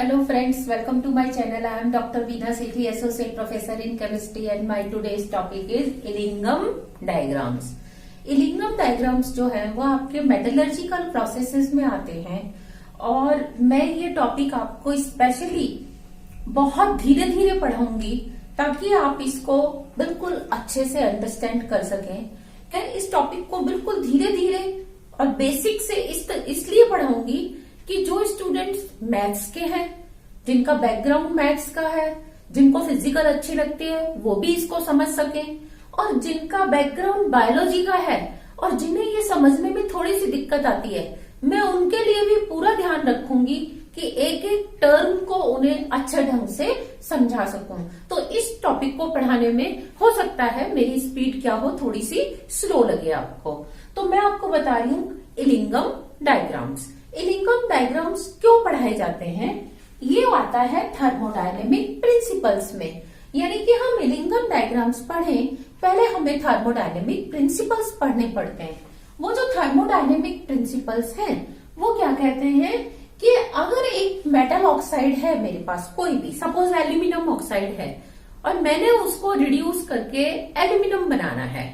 Hello friends, welcome to my channel. I am Dr. Veena Sethi, Associate Professor in Chemistry and my today's topic is Illingam diagrams. Illingam diagrams जो है वो आपके metallurgical processes में आते हैं और मैं ये टॉपिक आपको स्पेशली बहुत धीरे धीरे पढ़ाऊंगी ताकि आप इसको बिल्कुल अच्छे से अंडरस्टैंड कर सकें। खैर इस टॉपिक को बिल्कुल धीरे धीरे और बेसिक से इसलिए पढ़ाऊंगी कि जो स्टूडेंट्स मैथ्स के हैं, जिनका बैकग्राउंड मैथ्स का है, जिनको फिजिकल अच्छी लगती है वो भी इसको समझ सकें, और जिनका बैकग्राउंड बायोलॉजी का है और जिन्हें ये समझने में थोड़ी सी दिक्कत आती है, मैं उनके लिए भी पूरा ध्यान रखूंगी कि एक एक टर्म को उन्हें अच्छे ढंग से समझा सकूं। तो इस टॉपिक को पढ़ाने में हो सकता है मेरी स्पीड क्या हो, थोड़ी सी स्लो लगे आपको। तो मैं आपको बता रही हूं इलिंगम डायग्राम्स। इलिंगम डायग्राम्स क्यों पढ़ाए जाते हैं, ये आता है थर्मोडायनेमिक प्रिंसिपल्स में। यानी कि हम इलिंगम डायग्राम्स पढ़ें, पहले हमें थर्मोडायनेमिक प्रिंसिपल्स पढ़ने पड़ते हैं। वो जो थर्मोडायनेमिक प्रिंसिपल्स हैं वो क्या कहते हैं कि अगर एक मेटल ऑक्साइड है मेरे पास, कोई भी, सपोज एल्यूमिनियम ऑक्साइड है और मैंने उसको रिड्यूस करके एल्यूमिनियम बनाना है,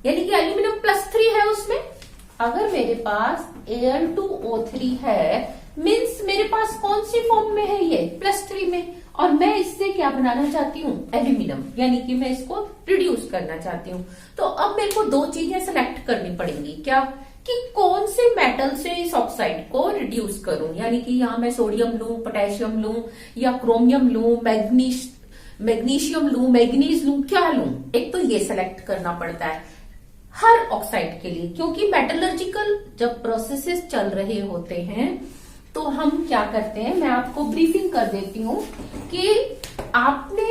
यानी कि एल्यूमिनियम +3 है उसमें। अगर मेरे पास Al2O3 है, मीन्स मेरे पास कौन सी फॉर्म में है, ये +3 में, और मैं इससे क्या बनाना चाहती हूँ, एल्यूमिनियम, यानी कि मैं इसको रिड्यूस करना चाहती हूँ। तो अब मेरे को दो चीजें सेलेक्ट करनी पड़ेंगी, क्या कि कौन से मेटल से इस ऑक्साइड को रिड्यूस करूं, यानी कि यहाँ मैं सोडियम लूं, पोटेशियम लूं या क्रोमियम लूं, मैग्नीशियम लूं, मैग्नीज लूं, क्या लूं। एक तो ये सेलेक्ट करना पड़ता है हर ऑक्साइड के लिए, क्योंकि मेटलर्जिकल जब प्रोसेसेस चल रहे होते हैं तो हम क्या करते हैं, मैं आपको ब्रीफिंग कर देती हूँ कि आपने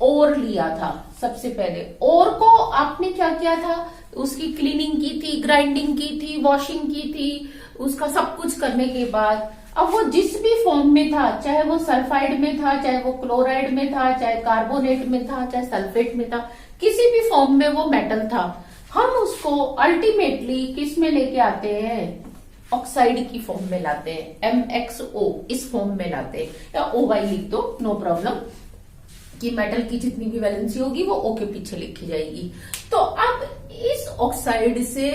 ओर लिया था। सबसे पहले ओर को आपने क्या किया था, उसकी क्लीनिंग की थी, ग्राइंडिंग की थी, वॉशिंग की थी, उसका सब कुछ करने के बाद अब वो जिस भी फॉर्म में था, चाहे वो सल्फाइड में था, चाहे वो क्लोराइड में था, चाहे कार्बोनेट में था, चाहे सल्फेट में था, किसी भी फॉर्म में वो मेटल था, हम उसको अल्टीमेटली किस में लेके आते हैं, ऑक्साइड की फॉर्म में लाते हैं, MXO इस फॉर्म में लाते हैं, या OY लिख दो, नो प्रॉब्लम, कि मेटल की जितनी भी वैलेंसी होगी वो O के पीछे लिखी जाएगी। तो अब इस ऑक्साइड से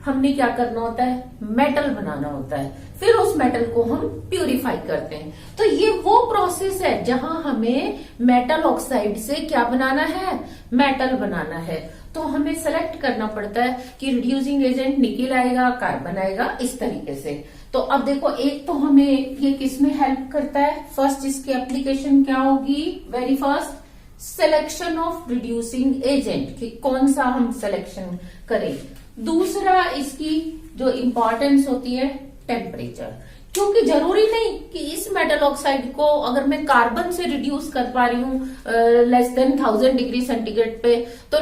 हमने क्या करना होता है, मेटल बनाना होता है, फिर उस मेटल को हम प्यूरिफाई करते हैं। तो ये वो प्रोसेस है जहां हमें मेटल ऑक्साइड से क्या बनाना है, मेटल बनाना है। तो हमें सेलेक्ट करना पड़ता है कि रिड्यूसिंग एजेंट निकिल आएगा, कार्बन आएगा, इस तरीके से। तो अब देखो, एक तो हमें ये किस में हेल्प करता है, फर्स्ट इसकी एप्लीकेशन क्या होगी, very first selection of reducing agent, कि कौन सा हम सिलेक्शन करें। दूसरा इसकी जो इंपॉर्टेंस होती है, टेम्परेचर, क्योंकि जरूरी नहीं कि इस मेटल ऑक्साइड को अगर मैं कार्बन से रिड्यूस कर पा रही हूँ लेस देन 1000 डिग्री सेंटीग्रेड पे, तो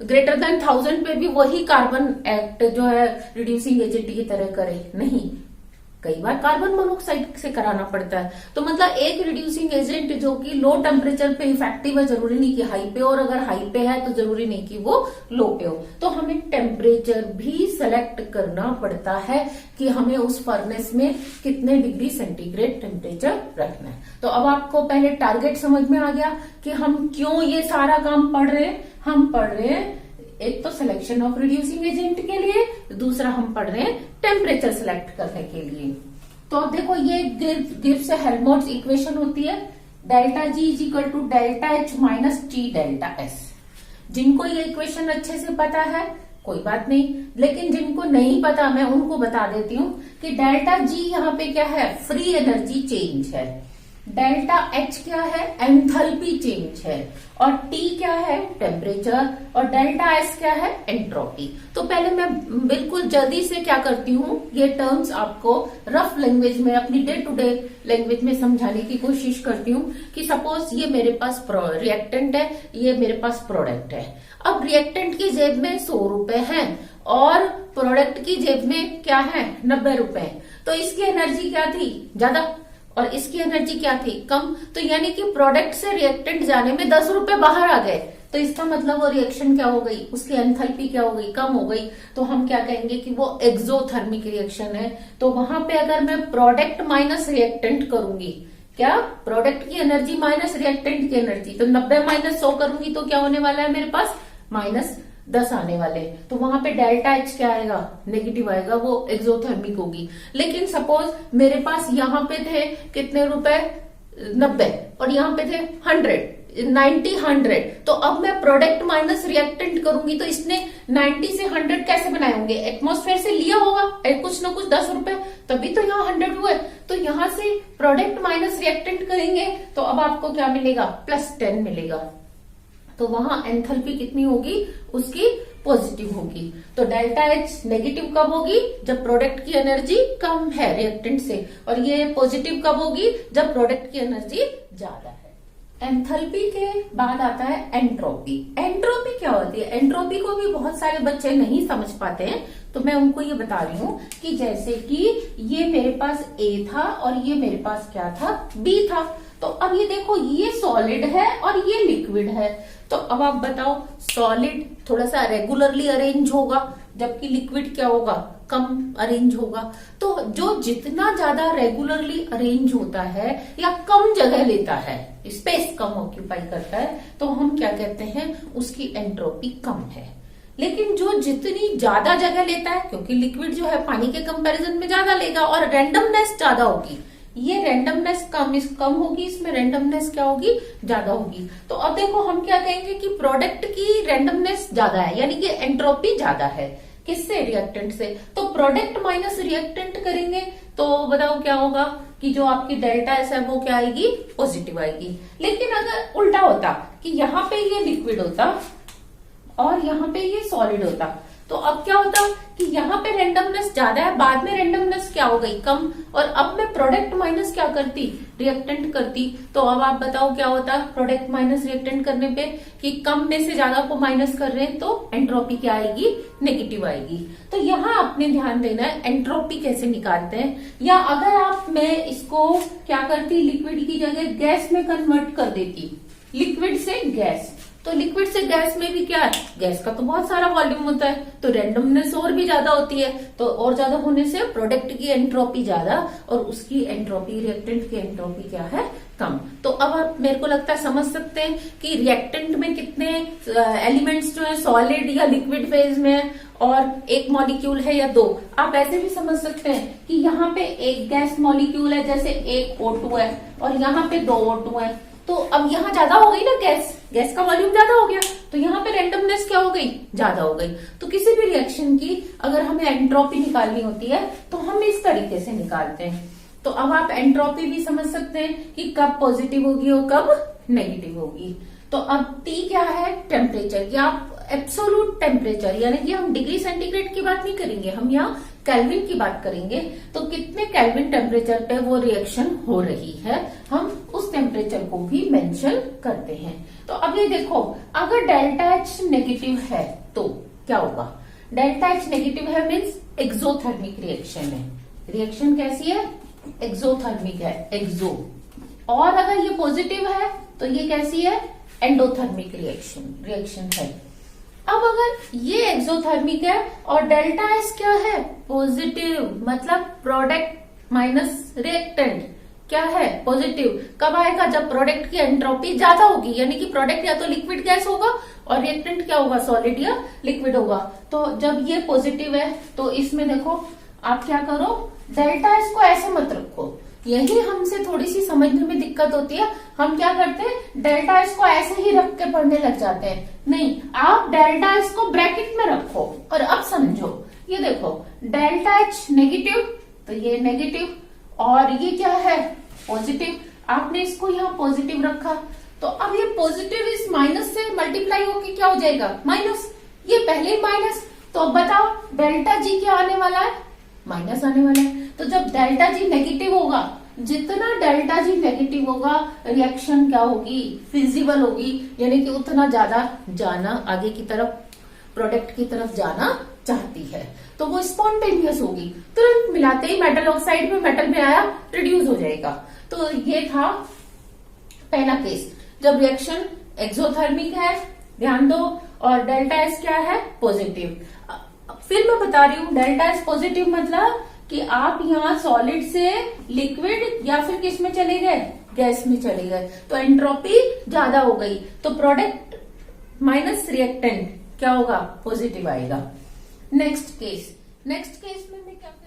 ग्रेटर देन 1000 पे भी वही कार्बन एक्ट जो है रिड्यूसिंग एजेंट की तरह करे, नहीं, कई बार कार्बन मोनोऑक्साइड से कराना पड़ता है। तो मतलब एक रिड्यूसिंग एजेंट जो कि लो टेम्परेचर पे इफेक्टिव है, जरूरी नहीं कि हाई पे, और अगर हाई पे है तो जरूरी नहीं कि वो लो पे हो। तो हमें टेम्परेचर भी सेलेक्ट करना पड़ता है कि हमें उस फर्नेस में कितने डिग्री सेंटीग्रेड टेम्परेचर रखना है। तो अब आपको पहले टारगेट समझ में आ गया कि हम क्यों ये सारा काम पढ़ रहे हैं। हम पढ़ रहे हैं एक तो सिलेक्शन ऑफ रिड्यूसिंग एजेंट के लिए, दूसरा हम पढ़ रहे हैं टेम्परेचर सिलेक्ट करने के लिए। तो देखो, ये गिब्स हेल्महोल्ट्ज इक्वेशन होती है, delta G = delta H - T delta S। जिनको ये इक्वेशन अच्छे से पता है कोई बात नहीं, लेकिन जिनको नहीं पता मैं उनको बता देती हूँ कि डेल्टा G यहाँ पे क्या है, फ्री एनर्जी चेंज है, डेल्टा H क्या है, एंथैल्पी चेंज है, और T क्या है, टेम्परेचर, और डेल्टा S क्या है, एंट्रोपी। तो पहले मैं बिल्कुल जल्दी से क्या करती हूँ, ये टर्म्स आपको रफ लैंग्वेज में, अपनी डे टू डे लैंग्वेज में समझाने की कोशिश करती हूँ। कि सपोज ये मेरे पास रिएक्टेंट है, ये मेरे पास प्रोडक्ट है। अब रिएक्टेंट की जेब में 100 रुपए है और प्रोडक्ट की जेब में क्या है, 90 रुपए। तो इसकी एनर्जी क्या थी, ज्यादा, और इसकी एनर्जी क्या थी, कम। तो यानी कि प्रोडक्ट से रिएक्टेंट जाने में 10 रुपए बाहर आ गए। तो इसका मतलब वो रिएक्शन क्या हो गई, उसकी एंथैल्पी क्या हो गई, कम हो गई। तो हम क्या कहेंगे कि वो एक्सोथर्मिक रिएक्शन है। तो वहां पे अगर मैं प्रोडक्ट माइनस रिएक्टेंट करूंगी, क्या, प्रोडक्ट की एनर्जी माइनस रिएक्टेंट की एनर्जी। तो 90 माइनस 100 करूंगी तो क्या होने वाला है मेरे पास, -10 आने वाले। तो वहां पे डेल्टा एच क्या आएगा, नेगेटिव आएगा, वो एक्सोथर्मिक होगी। लेकिन सपोज मेरे पास यहाँ पे थे कितने रुपए, 90, और यहाँ पे थे 100, तो अब मैं प्रोडक्ट माइनस रिएक्टेंट करूंगी तो इसने 90 से 100 कैसे बनाए होंगे, एटमॉस्फेयर से लिया होगा कुछ ना कुछ 10 रुपए, तभी तो यहाँ 100 हुए। तो यहाँ से प्रोडक्ट माइनस रिएक्टेंट करेंगे तो अब आपको क्या मिलेगा, +10 मिलेगा। तो वहां एंथैल्पी कितनी होगी, उसकी पॉजिटिव होगी। तो डेल्टा एच नेगेटिव कब होगी, जब प्रोडक्ट की एनर्जी कम है रिएक्टेंट से, और ये पॉजिटिव कब होगी, जब प्रोडक्ट की एनर्जी ज्यादा है। एंथैल्पी के बाद आता है एंट्रोपी। एंट्रोपी क्या होती है, एंट्रोपी को भी बहुत सारे बच्चे नहीं समझ पाते हैं, तो मैं उनको ये बता रही हूँ कि जैसे कि ये मेरे पास A था और ये मेरे पास क्या था, B था। तो अब ये देखो, ये सॉलिड है और ये लिक्विड है। तो अब आप बताओ, सॉलिड थोड़ा सा रेगुलरली अरेंज होगा, जबकि लिक्विड क्या होगा, कम अरेंज होगा। तो जो जितना ज्यादा रेगुलरली अरेंज होता है या कम जगह लेता है, स्पेस कम ऑक्यूपाई करता है, तो हम क्या कहते हैं, उसकी एंट्रोपी कम है। लेकिन जो जितनी ज्यादा जगह लेता है, क्योंकि लिक्विड जो है पानी के कंपैरिजन में ज्यादा लेगा और रैंडमनेस ज्यादा होगी, ये रैंडमनेस कम होगी, इसमें रैंडमनेस क्या होगी, ज्यादा होगी। तो अब देखो हम क्या कहेंगे कि प्रोडक्ट की रैंडमनेस ज्यादा है, यानी कि एंट्रोपी ज्यादा है, किससे, रिएक्टेंट से। तो प्रोडक्ट माइनस रिएक्टेंट करेंगे तो बताओ क्या होगा, कि जो आपकी डेल्टा एस है वो क्या आएगी, पॉजिटिव आएगी। लेकिन अगर उल्टा होता कि यहाँ पे ये लिक्विड होता और यहाँ पे ये सॉलिड होता, तो अब क्या होता कि यहाँ पे रेंडमनेस ज्यादा है, बाद में रेंडमनेस क्या हो गई, कम, और अब मैं प्रोडक्ट माइनस क्या करती, रिएक्टेंट करती। तो अब आप बताओ क्या होता, प्रोडक्ट माइनस रिएक्टेंट करने पे, कि कम में से ज्यादा को माइनस कर रहे हैं तो एंट्रोपी क्या आएगी, नेगेटिव आएगी। तो यहाँ आपने ध्यान देना है एंट्रोपी कैसे निकालते हैं। या अगर मैं इसको क्या करती, लिक्विड की जगह गैस में कन्वर्ट कर देती, लिक्विड से गैस, तो लिक्विड से गैस में भी क्या है, गैस का तो बहुत सारा वॉल्यूम होता है, तो रेंडमनेस और भी ज्यादा होती है। तो और ज्यादा होने से प्रोडक्ट की एंट्रोपी ज्यादा और उसकी एंट्रोपी, रिएक्टेंट की एंट्रोपी क्या है, कम। तो अब आप मेरे को लगता है समझ सकते हैं कि रिएक्टेंट में कितने एलिमेंट्स जो है सॉलिड या लिक्विड फेज में है, और एक मॉलिक्यूल है या 2। आप ऐसे भी समझ सकते हैं कि यहाँ पे एक गैस मॉलिक्यूल है, जैसे एक O2 है और यहाँ पे 2 O2 है। तो अब यहाँ ज्यादा हो गई ना गैस का वॉल्यूम ज्यादा हो गया, तो यहाँ पे रेंडमनेस क्या हो गई, ज्यादा हो गई। तो किसी भी रिएक्शन की अगर हमें एंट्रोपी निकालनी होती है तो हम इस तरीके से निकालते हैं। तो अब आप एंट्रोपी भी समझ सकते हैं कि कब पॉजिटिव होगी और कब नेगेटिव होगी। तो अब T क्या है, टेम्परेचर, या एब्सोल्यूट टेम्परेचर, यानी कि हम डिग्री सेंटीग्रेड की बात नहीं करेंगे, हम यहाँ केल्विन की बात करेंगे। तो कितने केल्विन टेम्परेचर पे वो रिएक्शन हो रही है, हम उस टेम्परेचर को भी मेंशन करते हैं। तो अब ये देखो, अगर डेल्टा एच नेगेटिव है तो क्या होगा, डेल्टा एच नेगेटिव है मीन्स एक्सोथर्मिक रिएक्शन है। रिएक्शन कैसी है, एक्सोथर्मिक है, एक्सो। और अगर ये पॉजिटिव है तो ये कैसी है, एंडोथर्मिक रिएक्शन है। अब अगर ये एक्सोथर्मिक है और डेल्टा एस क्या है, पॉजिटिव, मतलब प्रोडक्ट माइनस रिएक्टेंट क्या है, पॉजिटिव। कब आएगा, जब प्रोडक्ट की एंट्रोपी ज्यादा होगी, यानी कि प्रोडक्ट या तो लिक्विड गैस होगा और रिएक्टेंट क्या होगा, सॉलिड या लिक्विड होगा। तो जब ये पॉजिटिव है तो इसमें देखो आप क्या करो, डेल्टा एस को ऐसे मत रखो, यही हमसे थोड़ी सी समझने में दिक्कत होती है। हम क्या करते हैं, डेल्टा एस को ऐसे ही रख के पढ़ने लग जाते हैं। नहीं, आप डेल्टा एस को ब्रैकेट में रखो और अब समझो। ये देखो, डेल्टा एच नेगेटिव, तो ये नेगेटिव, और ये क्या है, पॉजिटिव। आपने इसको यहाँ पॉजिटिव रखा, तो अब ये पॉजिटिव इस माइनस से मल्टीप्लाई होके क्या हो जाएगा, माइनस। ये पहले ही माइनस, तो अब बताओ डेल्टा जी क्या आने वाला है, माइनस आने वाला है। तो जब डेल्टा जी नेगेटिव होगा, जितना डेल्टा जी नेगेटिव होगा, रिएक्शन क्या होगी, फिजिबल होगी, यानी कि उतना ज्यादा जाना आगे की तरफ, प्रोडक्ट की तरफ जाना चाहती है, तो वो स्पॉन्टेनियस होगी। तुरंत मिलाते ही मेटल ऑक्साइड में मेटल में आया, रिड्यूस हो जाएगा। तो ये था पहला केस, जब रिएक्शन एक्सोथर्मिक है, ध्यान दो, और डेल्टा एस क्या है, पॉजिटिव। फिर मैं बता रही हूँ, डेल्टा एस पॉजिटिव मतलब कि आप यहाँ सॉलिड से लिक्विड या फिर किस में चले गए, गैस में चले गए तो एंट्रोपी ज्यादा हो गई, तो प्रोडक्ट माइनस रिएक्टेंट क्या होगा, पॉजिटिव आएगा। नेक्स्ट केस में मैं क्या कर,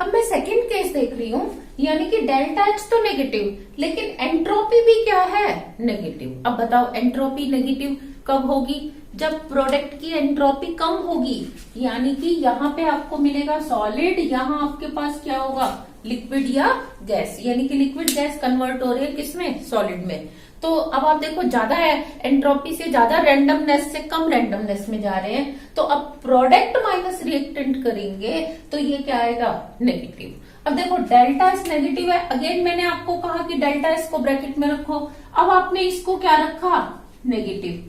अब मैं सेकंड केस देख रही हूं, यानी कि डेल्टा एच तो नेगेटिव, लेकिन एंट्रोपी भी क्या है, नेगेटिव। अब बताओ एंट्रोपी नेगेटिव कब होगी, जब प्रोडक्ट की एंट्रोपी कम होगी, यानी कि यहाँ पे आपको मिलेगा सॉलिड, यहाँ आपके पास क्या होगा, लिक्विड या गैस, यानी कि लिक्विड गैस कन्वर्ट हो रही है किसमें, सॉलिड में। तो अब आप देखो ज्यादा है एंट्रोपी से ज्यादा रैंडमनेस से कम रैंडमनेस में जा रहे हैं, तो अब प्रोडक्ट माइनस रिएक्टेंट करेंगे तो ये क्या आएगा, नेगेटिव। अब देखो डेल्टा एस नेगेटिव है, अगेन मैंने आपको कहा कि डेल्टा एस को ब्रैकेट में रखो, अब आपने इसको क्या रखा, नेगेटिव।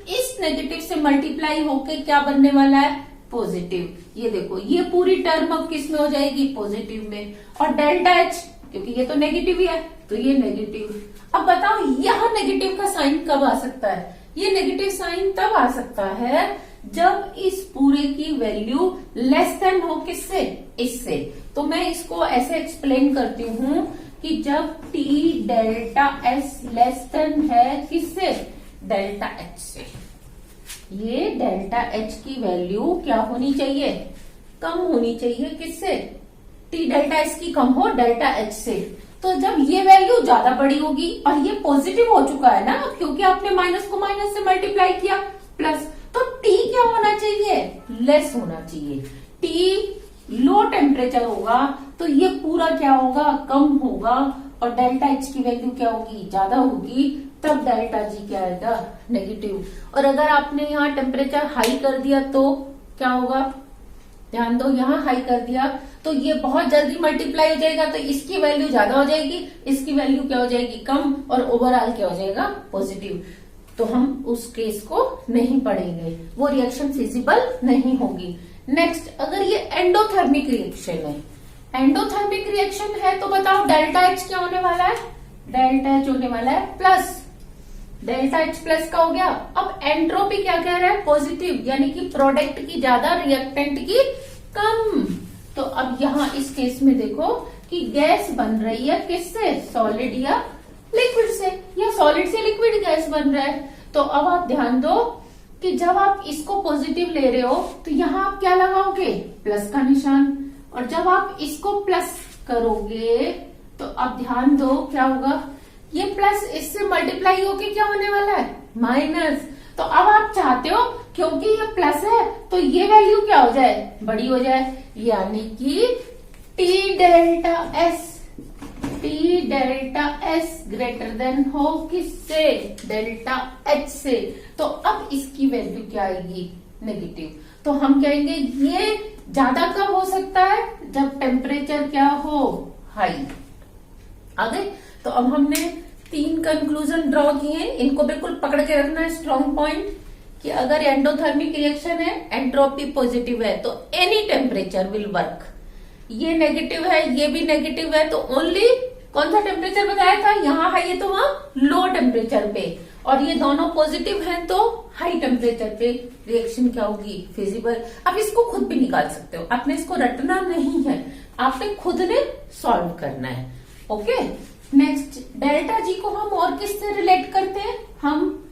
इस नेगेटिव से मल्टीप्लाई होके क्या बनने वाला है, पॉजिटिव। ये देखो ये पूरी टर्म अब किस में हो जाएगी, पॉजिटिव में, और डेल्टा एच क्योंकि ये तो नेगेटिव ही है तो ये नेगेटिव। अब बताओ यहाँ नेगेटिव का साइन कब आ सकता है, ये नेगेटिव साइन तब आ सकता है जब इस पूरे की वैल्यू लेस देन हो किससे, इससे। तो मैं इसको ऐसे एक्सप्लेन करती हूँ कि जब T delta S less than है किससे, डेल्टा एच से, ये डेल्टा एच की वैल्यू क्या होनी चाहिए, कम होनी चाहिए किससे, टी डेल्टा एस की कम हो डेल्टा एच से। तो जब ये वैल्यू ज्यादा बड़ी होगी और ये पॉजिटिव हो चुका है ना, क्योंकि आपने माइनस को माइनस से मल्टीप्लाई किया प्लस, तो टी क्या होना चाहिए, लेस होना चाहिए। टी लो टेम्परेचर होगा तो ये पूरा क्या होगा, कम होगा, और डेल्टा एच की वैल्यू क्या होगी, ज्यादा होगी, तब डेल्टा जी क्या आएगा, नेगेटिव। और अगर आपने यहाँ टेम्परेचर हाई कर दिया तो क्या होगा, ध्यान दो, यहाँ हाई कर दिया तो ये बहुत जल्दी मल्टीप्लाई हो जाएगा, तो इसकी वैल्यू ज्यादा हो जाएगी, इसकी वैल्यू क्या हो जाएगी, कम, और ओवरऑल क्या हो जाएगा, पॉजिटिव। तो हम उस केस को नहीं पढ़ेंगे, वो रिएक्शन फिजिबल नहीं होगी। नेक्स्ट, अगर ये एंडोथर्मिक रिएक्शन है, एंडोथर्मिक रिएक्शन है तो बताओ डेल्टा एच क्या होने वाला है, डेल्टा एच होने वाला है प्लस, डेल्टा एच प्लस का हो गया। अब एंट्रोपी क्या कह रहा है, पॉजिटिव, यानी कि प्रोडक्ट की ज्यादा रिएक्टेंट की कम। तो अब यहाँ इस केस में देखो कि गैस बन रही है किससे, सॉलिड या लिक्विड से, या सॉलिड से लिक्विड गैस बन रहा है। तो अब आप ध्यान दो कि जब आप इसको पॉजिटिव ले रहे हो तो यहाँ आप क्या लगाओगे, प्लस का निशान, और जब आप इसको प्लस करोगे तो अब ध्यान दो क्या होगा, ये प्लस इससे मल्टीप्लाई होके क्या होने वाला है, माइनस। तो अब आप चाहते हो क्योंकि ये प्लस है तो ये वैल्यू क्या हो जाए, बड़ी हो जाए, यानी कि T delta S greater than हो किससे, डेल्टा एच से। तो अब इसकी वैल्यू क्या आएगी, नेगेटिव। तो हम कहेंगे ये ज्यादा कब हो सकता है, जब टेम्परेचर क्या हो, हाई। आगे तो अब हमने 3 कंक्लूजन ड्रॉ किए हैं, इनको बिल्कुल पकड़ के रखना है, स्ट्रॉन्ग पॉइंट, कि अगर एंडोथर्मिक रिएक्शन है, एंट्रोपी पॉजिटिव है तो एनी टेम्परेचर विल वर्क। ये नेगेटिव है, ये भी नेगेटिव है, तो ओनली कौन सा टेम्परेचर बताया था, यहाँ हाई है तो वहां लो टेम्परेचर पे, और ये दोनों पॉजिटिव हैं तो हाई टेम्परेचर पे रिएक्शन क्या होगी, फिजिबल। आप इसको खुद भी निकाल सकते हो, आपने इसको रटना नहीं है, आपने खुद ने सॉल्व करना है। ओके, नेक्स्ट, डेल्टा जी को हम और किससे रिलेट करते हैं, हम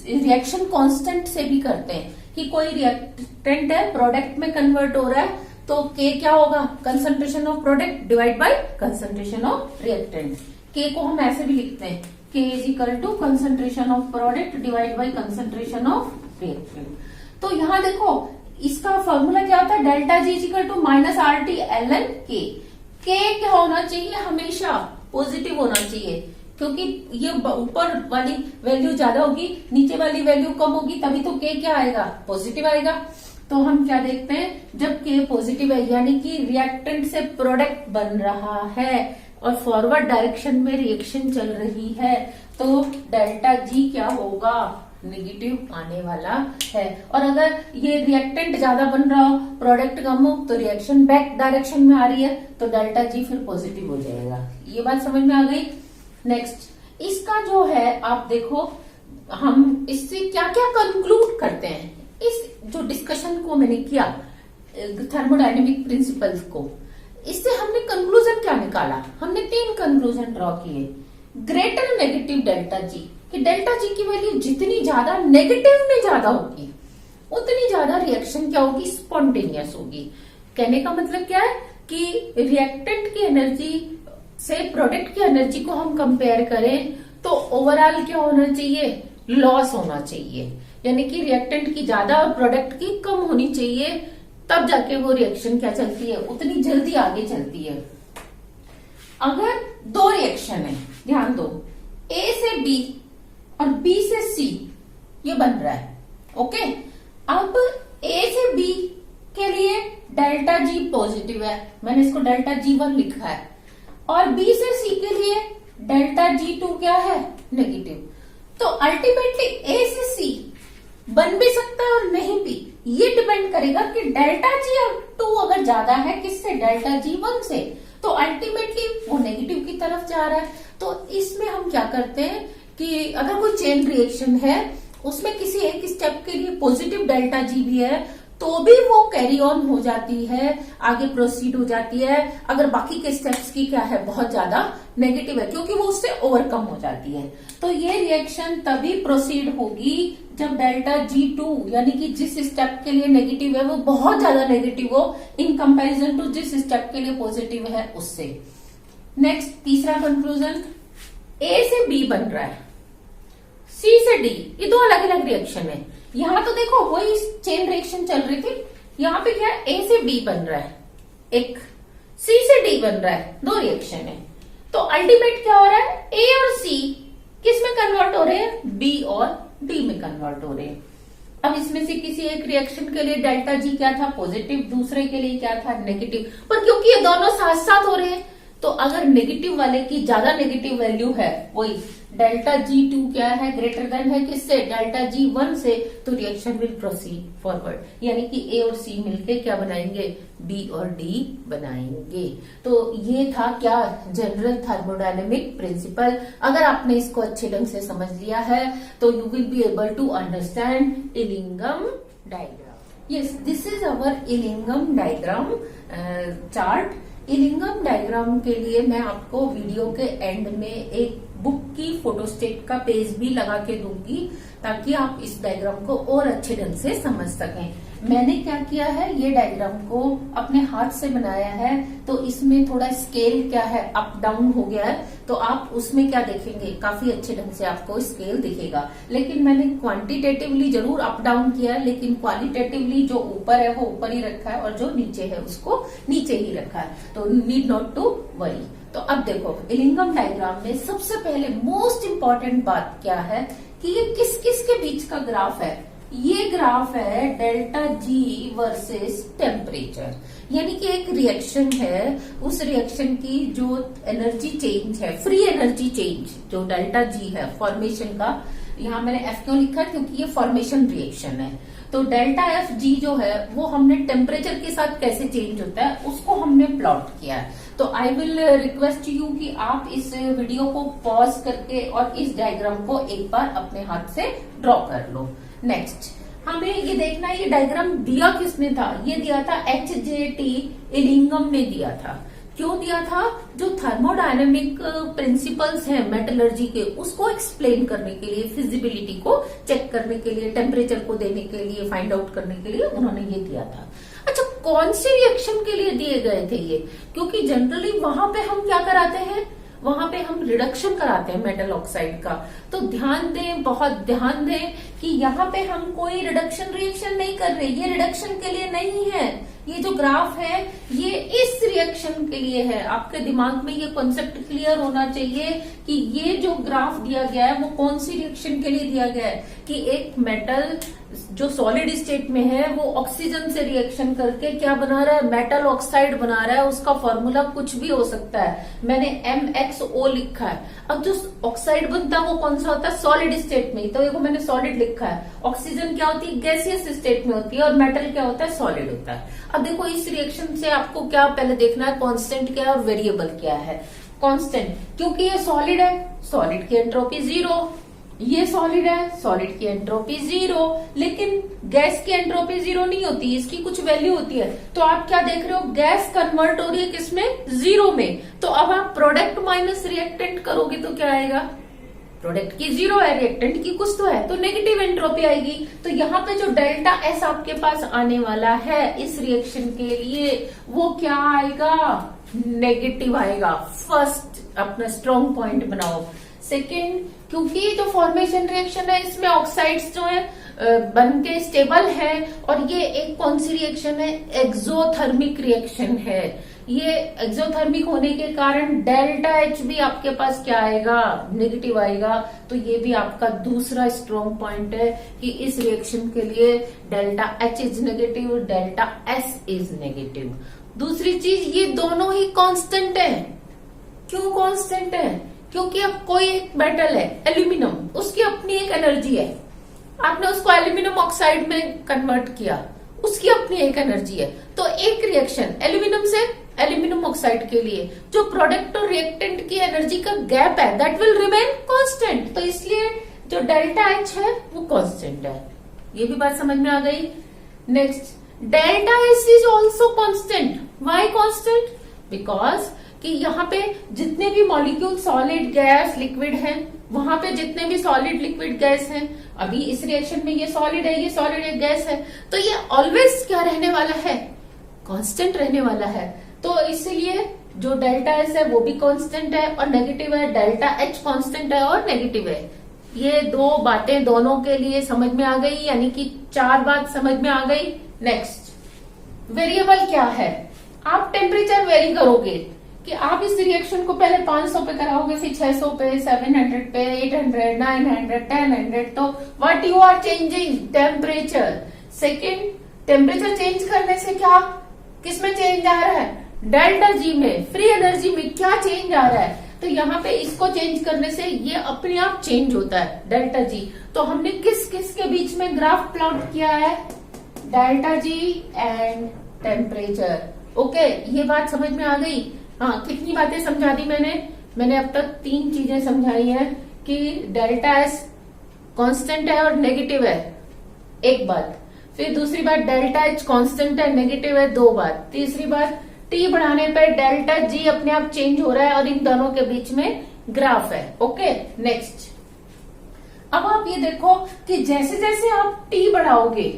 रिएक्शन कांस्टेंट से भी करते हैं, कि कोई रिएक्टेंट है प्रोडक्ट में कन्वर्ट हो रहा है तो के क्या होगा, concentration of product divide by concentration of reactant. K को हम ऐसे भी लिखते हैं, K is equal to concentration of product divide by concentration of reactant. तो यहाँ देखो इसका फॉर्मूला क्या होता है, delta G is equal to minus R T L N K. क्या होना चाहिए, हमेशा पॉजिटिव होना चाहिए, क्योंकि ये ऊपर वाली वैल्यू ज्यादा होगी, नीचे वाली वैल्यू कम होगी, तभी तो के क्या आएगा, पॉजिटिव आएगा। तो हम क्या देखते हैं, जब के पॉजिटिव है यानी कि रिएक्टेंट से प्रोडक्ट बन रहा है और फॉरवर्ड डायरेक्शन में रिएक्शन चल रही है, तो डेल्टा जी क्या होगा, नेगेटिव आने वाला है। और अगर ये रिएक्टेंट ज्यादा बन रहा हो, प्रोडक्ट कम हो, तो रिएक्शन बैक डायरेक्शन में आ रही है, तो डेल्टा जी फिर पॉजिटिव हो जाएगा। ये बात समझ में आ गई। नेक्स्ट, इसका जो है आप देखो, हम इससे क्या क्या कंक्लूड करते हैं, इस जो डिस्कशन को मैंने किया थर्मोडायनेमिक प्रिंसिपल्स को, इससे हमने कंक्लूजन क्या निकाला, हमने 3 कंक्लूजन ड्रॉ किए। ग्रेटर नेगेटिव डेल्टा जी, कि डेल्टा जी की वैल्यू जितनी ज्यादा नेगेटिव में ज्यादा होगी उतनी ज्यादा रिएक्शन क्या होगी, स्पॉन्टेनियस होगी। कहने का मतलब क्या है कि रिएक्टेंट की एनर्जी से प्रोडक्ट की एनर्जी को हम कंपेयर करें तो ओवरऑल क्या होना चाहिए, लॉस होना चाहिए, यानी कि रिएक्टेंट की ज्यादा और प्रोडक्ट की कम होनी चाहिए, तब जाके वो रिएक्शन क्या चलती है, उतनी जल्दी आगे चलती है। अगर 2 रिएक्शन है, ध्यान दो, ए से बी और बी से सी ये बन रहा है, ओके। अब ए से बी के लिए डेल्टा जी पॉजिटिव है, मैंने इसको डेल्टा G1 लिखा है, और बी से सी के लिए डेल्टा G2 क्या है, नेगेटिव। तो अल्टीमेटली ए से सी बन भी सकता है और नहीं भी, ये डिपेंड करेगा कि डेल्टा G2 अगर ज्यादा है किससे, डेल्टा G1 से, तो अल्टीमेटली वो नेगेटिव की तरफ जा रहा है। तो इसमें हम क्या करते हैं कि अगर कोई चेन रिएक्शन है उसमें किसी एक स्टेप के लिए पॉजिटिव डेल्टा जी भी है तो भी वो कैरी ऑन हो जाती है, आगे प्रोसीड हो जाती है, अगर बाकी के स्टेप्स की क्या है, बहुत ज्यादा नेगेटिव है, क्योंकि वो उससे ओवरकम हो जाती है। तो ये रिएक्शन तभी प्रोसीड होगी जब डेल्टा G2 यानी कि जिस स्टेप के लिए नेगेटिव है वो बहुत ज्यादा नेगेटिव हो इन कंपैरिजन टू जिस स्टेप के लिए पॉजिटिव है उससे। नेक्स्ट तीसरा कंक्लूजन, ए से बी बन रहा है, सी से डी, ये 2 अलग अलग रिएक्शन है। यहां तो देखो वही चेन रिएक्शन चल रही थी, यहां पे क्या है, ए से बी बन रहा है एक, सी से डी बन रहा है, 2 रिएक्शन है। तो अल्टीमेट क्या हो रहा है, ए और सी किस में कन्वर्ट हो रहे हैं, बी और डी में कन्वर्ट हो रहे हैं। अब इसमें से किसी एक रिएक्शन के लिए डेल्टा जी क्या था, पॉजिटिव, दूसरे के लिए क्या था, नेगेटिव। पर क्योंकि ये दोनों साथ साथ हो रहे हैं तो अगर नेगेटिव वाले की ज्यादा नेगेटिव वैल्यू है, वही डेल्टा G2 क्या है, ग्रेटर देन है किससे, डेल्टा G1 से, तो रिएक्शन विल प्रोसीड फॉरवर्ड, यानी कि ए और सी मिलके क्या बनाएंगे, बी और डी बनाएंगे। तो ये था क्या, जनरल थर्मोडायनेमिक प्रिंसिपल। अगर आपने इसको अच्छे ढंग से समझ लिया है तो you will be able to understand Ellingham diagram. Yes, this is our Ellingham diagram chart. Ellingham diagram के लिए मैं आपको वीडियो के एंड में एक बुक की फोटोस्टेट का पेज भी लगा के दूंगी ताकि आप इस डायग्राम को और अच्छे ढंग से समझ सकें। मैंने क्या किया है, ये डायग्राम को अपने हाथ से बनाया है तो इसमें थोड़ा स्केल क्या है, अप डाउन हो गया है, तो आप उसमें क्या देखेंगे, काफी अच्छे ढंग से आपको स्केल दिखेगा। लेकिन मैंने क्वांटिटेटिवली जरूर अप डाउन किया है, लेकिन क्वालिटेटिवली जो ऊपर है वो ऊपर ही रखा है और जो नीचे है उसको नीचे ही रखा है, तो नीड नॉट टू वरी। तो अब देखो इलिंगम डायग्राम में सबसे पहले मोस्ट इंपॉर्टेंट बात क्या है कि ये किस किस के बीच का ग्राफ है। ये ग्राफ है डेल्टा जी वर्सेस टेम्परेचर, यानी कि एक रिएक्शन है, उस रिएक्शन की जो एनर्जी चेंज है, फ्री एनर्जी चेंज जो डेल्टा जी है फॉर्मेशन का, यहाँ मैंने एफ क्यों लिखा है क्योंकि ये फॉर्मेशन रिएक्शन है। तो डेल्टा एफ जी जो है वो हमने टेम्परेचर के साथ कैसे चेंज होता है उसको हमने प्लॉट किया है। तो आई विल रिक्वेस्ट यू कि आप इस वीडियो को पॉज करके और इस डायग्राम को एक बार अपने हाथ से ड्रॉ कर लो। नेक्स्ट हमें ये देखना है, ये डायग्राम दिया किसने था, ये दिया था HJT इलिंगम ने दिया था। क्यों दिया था, जो थर्मोडायनेमिक प्रिंसिपल्स हैं मेटलर्जी के उसको एक्सप्लेन करने के लिए, फिजिबिलिटी को चेक करने के लिए, टेम्परेचर को देने के लिए, फाइंड आउट करने के लिए उन्होंने ये दिया था। अच्छा, कौन से रिएक्शन के लिए दिए गए थे ये, क्योंकि जनरली वहां पे हम क्या कराते हैं, वहां पे हम रिडक्शन कराते हैं मेटल ऑक्साइड का। तो ध्यान दें, बहुत ध्यान दें कि यहाँ पे हम कोई रिडक्शन रिएक्शन नहीं कर रहे, ये रिडक्शन के लिए नहीं है। ये जो ग्राफ है ये इस रिएक्शन के लिए है। आपके दिमाग में ये कॉन्सेप्ट क्लियर होना चाहिए कि ये जो ग्राफ दिया गया है वो कौन सी रिएक्शन के लिए दिया गया है, कि एक मेटल जो सॉलिड स्टेट में है वो ऑक्सीजन से रिएक्शन करके क्या बना रहा है, मेटल ऑक्साइड बना रहा है। उसका फॉर्मूला कुछ भी हो सकता है, मैंने MXO लिखा है। अब जो ऑक्साइड बनता है वो कौन सा होता है, सॉलिड स्टेट में, तो देखो मैंने सॉलिड लिखा है। ऑक्सीजन क्या होती है, गैसियस स्टेट में होती है, और मेटल क्या होता है, सॉलिड होता है। अब देखो इस रिएक्शन से आपको क्या पहले देखना है, कांस्टेंट क्या है और वेरिएबल क्या है। कांस्टेंट, क्योंकि ये सॉलिड है, सॉलिड की एंट्रोपी 0, ये सॉलिड है, सॉलिड की एंट्रोपी 0, लेकिन गैस की एंट्रोपी 0 नहीं होती, इसकी कुछ वैल्यू होती है। तो आप क्या देख रहे हो, गैस कन्वर्ट हो रही है किसमें, 0 में। तो अब आप प्रोडक्ट माइनस रिएक्टेंट करोगे तो क्या आएगा, प्रोडक्ट की 0 है, रिएक्टेंट की कुछ तो है, तो नेगेटिव एंट्रोपी आएगी। तो यहाँ पे जो डेल्टा एस आपके पास आने वाला है इस रिएक्शन के लिए, वो क्या आएगा, नेगेटिव आएगा। फर्स्ट अपना स्ट्रॉन्ग पॉइंट बनाओ। सेकेंड, क्योंकि जो फॉर्मेशन रिएक्शन है इसमें ऑक्साइड्स जो है बन के स्टेबल है, और ये एक कौन सी रिएक्शन है, एक्सोथर्मिक रिएक्शन है। ये एक्सोथर्मिक होने के कारण डेल्टा एच भी आपके पास क्या आएगा, नेगेटिव आएगा। तो ये भी आपका दूसरा स्ट्रॉन्ग पॉइंट है कि इस रिएक्शन के लिए delta H is negative, delta S is negative. दूसरी चीज, ये दोनों ही कांस्टेंट है। क्यों कांस्टेंट है, क्योंकि अब कोई एक मेटल है एल्यूमिनियम, उसकी अपनी एक एनर्जी है, आपने उसको एल्यूमिनियम ऑक्साइड में कन्वर्ट किया, उसकी अपनी एक एनर्जी है। तो एक रिएक्शन एल्यूमिनियम से एल्यूमिनियम ऑक्साइड के लिए जो प्रोडक्ट और रिएक्टेंट की एनर्जी का गैप है दैट विल रिमेन कांस्टेंट। तो इसलिए जो डेल्टा एच है वो कांस्टेंट है। ये भी बात समझ में आ गई। Next, delta S is also constant. Why constant, because कि यहाँ पे जितने भी मॉलिक्यूल सॉलिड गैस लिक्विड हैं, वहां पे जितने भी सॉलिड लिक्विड गैस हैं, अभी इस रिएक्शन में ये सॉलिड है, ये सॉलिड एक गैस है, तो ये ऑलवेज क्या रहने वाला है, कांस्टेंट रहने वाला है। तो इसलिए जो डेल्टा एस है वो भी कांस्टेंट है और नेगेटिव है, डेल्टा एच कांस्टेंट है और नेगेटिव है। ये दो बातें दोनों के लिए समझ में आ गई, यानी कि 4 बात समझ में आ गई। नेक्स्ट, वेरिएबल क्या है, आप टेम्परेचर वेरी करोगे कि आप इस रिएक्शन को पहले 500 पे कराओगे, फिर 600 पे, 700 पे, 800, 900, 1000। तो what you are changing, temperature. Second, temperature change करने से क्या, किसमें चेंज आ रहा है, डेल्टा जी में, फ्री एनर्जी में क्या चेंज आ रहा है। तो यहाँ पे इसको चेंज करने से ये अपने आप चेंज होता है, डेल्टा जी। तो हमने किस किस के बीच में ग्राफ प्लॉट किया है, delta ji and temperature. Okay, ये बात समझ में आ गई। हाँ, कितनी बातें समझा दी मैंने अब तक 3 चीजें समझाई हैं कि डेल्टा एस कांस्टेंट है और नेगेटिव है, एक बात। फिर दूसरी बात, डेल्टा एच कांस्टेंट है, नेगेटिव है, 2 बात। तीसरी बात, टी बढ़ाने पर डेल्टा जी अपने आप चेंज हो रहा है और इन दोनों के बीच में ग्राफ है। ओके, नेक्स्ट, अब आप ये देखो कि जैसे जैसे आप टी बढ़ाओगे,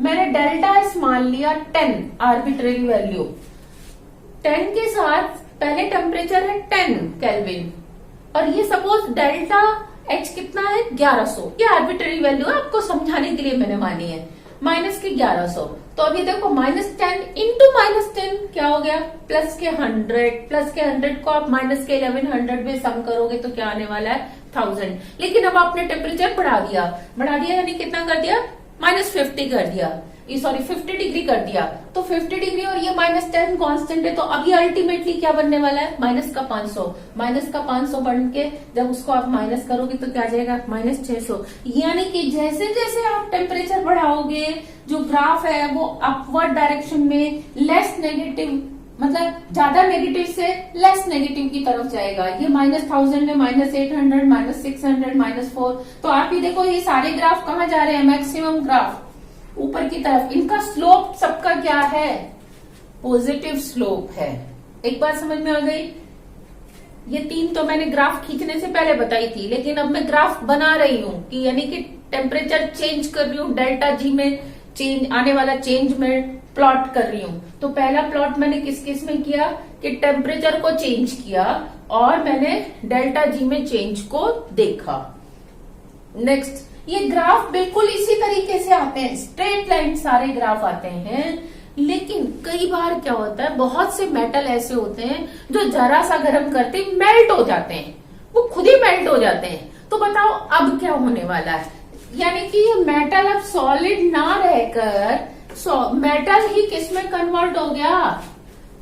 मैंने डेल्टा एस मान लिया 10 आर्बिट्रेरी वैल्यू, 10 के साथ पहले टेम्परेचर है 10 केल्विन, और ये सपोज डेल्टा एच कितना है 1100, ये आर्बिट्रेरी वैल्यू है, आपको समझाने के लिए मैंने मानी है, माइनस के 1100। तो अभी देखो -10 इंटू -10 क्या हो गया, प्लस के 100, प्लस के 100 को आप माइनस के 1100 में सम करोगे तो क्या आने वाला है 1000। लेकिन अब आपने टेम्परेचर बढ़ा दिया यानी कितना कर दिया, -50 कर दिया, सॉरी 50 डिग्री कर दिया। तो 50 डिग्री और ये -10 कांस्टेंट है, तो अभी अल्टीमेटली क्या बनने वाला है, माइनस का 500 बन के जब उसको आप माइनस करोगे तो क्या आ जाएगा, -600। यानी कि जैसे जैसे आप टेम्परेचर बढ़ाओगे जो ग्राफ है वो अपवर्ड डायरेक्शन में लेस नेगेटिव, मतलब ज्यादा नेगेटिव से लेस नेगेटिव की तरफ जाएगा। ये -1000 है, -800, -600, -4। तो आप ही देखो ये सारे ग्राफ कहाँ जा रहे हैं, मैक्सिमम ग्राफ ऊपर की तरफ। इनका स्लोप सबका क्या है, पॉजिटिव स्लोप है। एक बात समझ में आ गई। ये 3 तो मैंने ग्राफ खींचने से पहले बताई थी, लेकिन अब मैं ग्राफ बना रही हूं कि यानी कि टेम्परेचर चेंज कर रही हूँ, डेल्टा जी में चेंज आने वाला चेंज में प्लॉट कर रही हूँ। तो पहला प्लॉट मैंने किस किस में किया कि टेम्परेचर को चेंज किया और मैंने डेल्टा जी में चेंज को देखा। नेक्स्ट, ये ग्राफ बिल्कुल इसी तरीके से आते हैं, स्ट्रेट लाइन सारे ग्राफ आते हैं। लेकिन कई बार क्या होता है, बहुत से मेटल ऐसे होते हैं जो जरा सा गर्म करते ही मेल्ट हो जाते हैं, वो खुद ही मेल्ट हो जाते हैं। तो बताओ अब क्या होने वाला है, यानी कि ये मेटल अब सॉलिड ना रहकर मेटल ही किस में कन्वर्ट हो गया,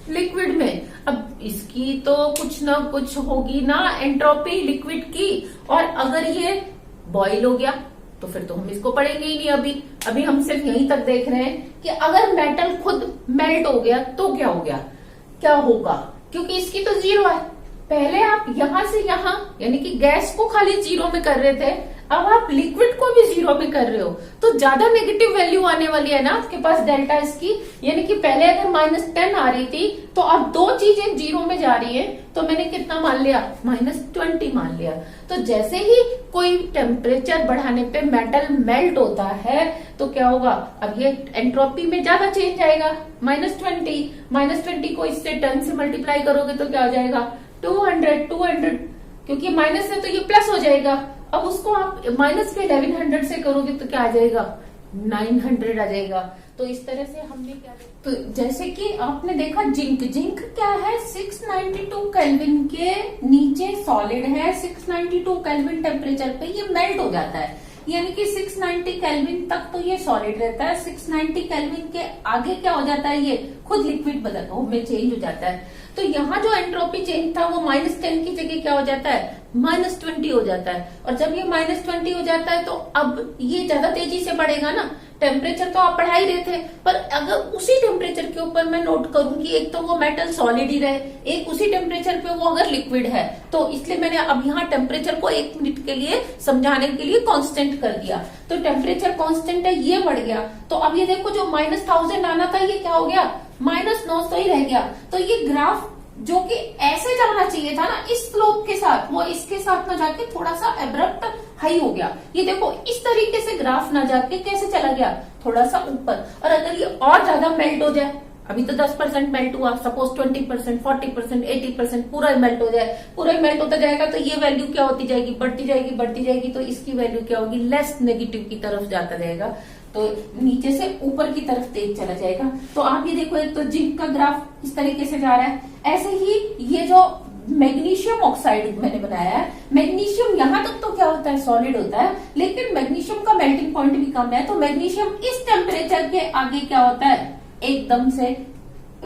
लिक्विड में। अब इसकी तो कुछ ना कुछ होगी ना एंट्रोपी लिक्विड की, और अगर ये बॉईल हो गया तो फिर तो हम इसको पढ़ेंगे ही नहीं। अभी हम सिर्फ यहीं तक देख रहे हैं कि अगर मेटल खुद मेल्ट हो गया तो क्या हो गया, क्या होगा, क्योंकि इसकी तो 0 है। पहले आप यहां से यहां यानी कि गैस को खाली 0 में कर रहे थे, अब आप लिक्विड को भी 0 पे कर रहे हो तो ज्यादा नेगेटिव वैल्यू आने वाली है ना आपके पास डेल्टा इसकी। यानी कि पहले अगर -10 आ रही थी तो अब दो चीजें 0 में जा रही है तो मैंने कितना मान लिया, -20 मान लिया। तो जैसे ही कोई टेम्परेचर बढ़ाने पे मेटल मेल्ट होता है तो क्या होगा, अब ये एंट्रोपी में ज्यादा चेंज आएगा, -20 को इससे 10 से मल्टीप्लाई करोगे तो क्या हो जाएगा 200, क्योंकि माइनस है तो ये प्लस हो जाएगा। अब उसको आप माइनस के 1100 से करोगे तो क्या आ जाएगा 900 आ जाएगा। तो इस तरह से हमने क्या, तो जैसे कि आपने देखा जिंक क्या है 692 केल्विन के नीचे सॉलिड है, 692 केल्विन टेम्परेचर पे ये मेल्ट हो जाता है, यानी कि 690 केल्विन तक तो ये सॉलिड रहता है। 690 केल्विन के आगे क्या हो जाता है, ये खुद लिक्विड में चेंज हो जाता है। तो यहाँ जो एंट्रोपी चेंज था वो -10 की जगह क्या हो जाता है -20 हो जाता है। और जब ये -20 हो जाता है तो अब ये ज्यादा तेजी से बढ़ेगा ना। टेम्परेचर तो आप बढ़ा ही रहे थे, पर अगर उसी टेम्परेचर के ऊपर मैं नोट करूं कि एक तो वो मेटल सॉलिड ही रहे, एक उसी टेम्परेचर पे वो अगर लिक्विड है, तो इसलिए मैंने अब यहाँ टेम्परेचर को 1 मिनट के लिए समझाने के लिए कांस्टेंट कर दिया। तो टेम्परेचर कांस्टेंट है, ये बढ़ गया। तो अब ये देखो जो -1000 आना था ये क्या हो गया -900 ही रह गया। तो ये ग्राफ जो कि ऐसे जाना चाहिए था ना इस स्लोप के साथ, वो इसके साथ ना जाके थोड़ा सा एब्रप्ट हाई हो गया। ये देखो इस तरीके से ग्राफ ना जाके कैसे चला गया थोड़ा सा ऊपर। और अगर ये और ज्यादा मेल्ट हो जाए, अभी तो 10% मेल्ट हुआ, सपोज 20%, 40%, 80% पूरा मेल्ट हो जाए, पूरा मेल्ट होता जाएगा तो ये वैल्यू क्या होती जाएगी, बढ़ती जाएगी। तो इसकी वैल्यू क्या होगी, लेस नेगेटिव की तरफ जाता जाएगा, तो नीचे से ऊपर की तरफ तेज चला जाएगा। तो आप ये देखो एक तो जिंक का ग्राफ इस तरीके से जा रहा है, ऐसे ही ये जो मैग्नीशियम ऑक्साइड मैंने बनाया है, मैग्नीशियम यहाँ तक तो क्या होता है सॉलिड होता है, लेकिन मैग्नीशियम का मेल्टिंग पॉइंट भी कम है। तो मैग्नीशियम इस टेम्परेचर के आगे क्या होता है एकदम से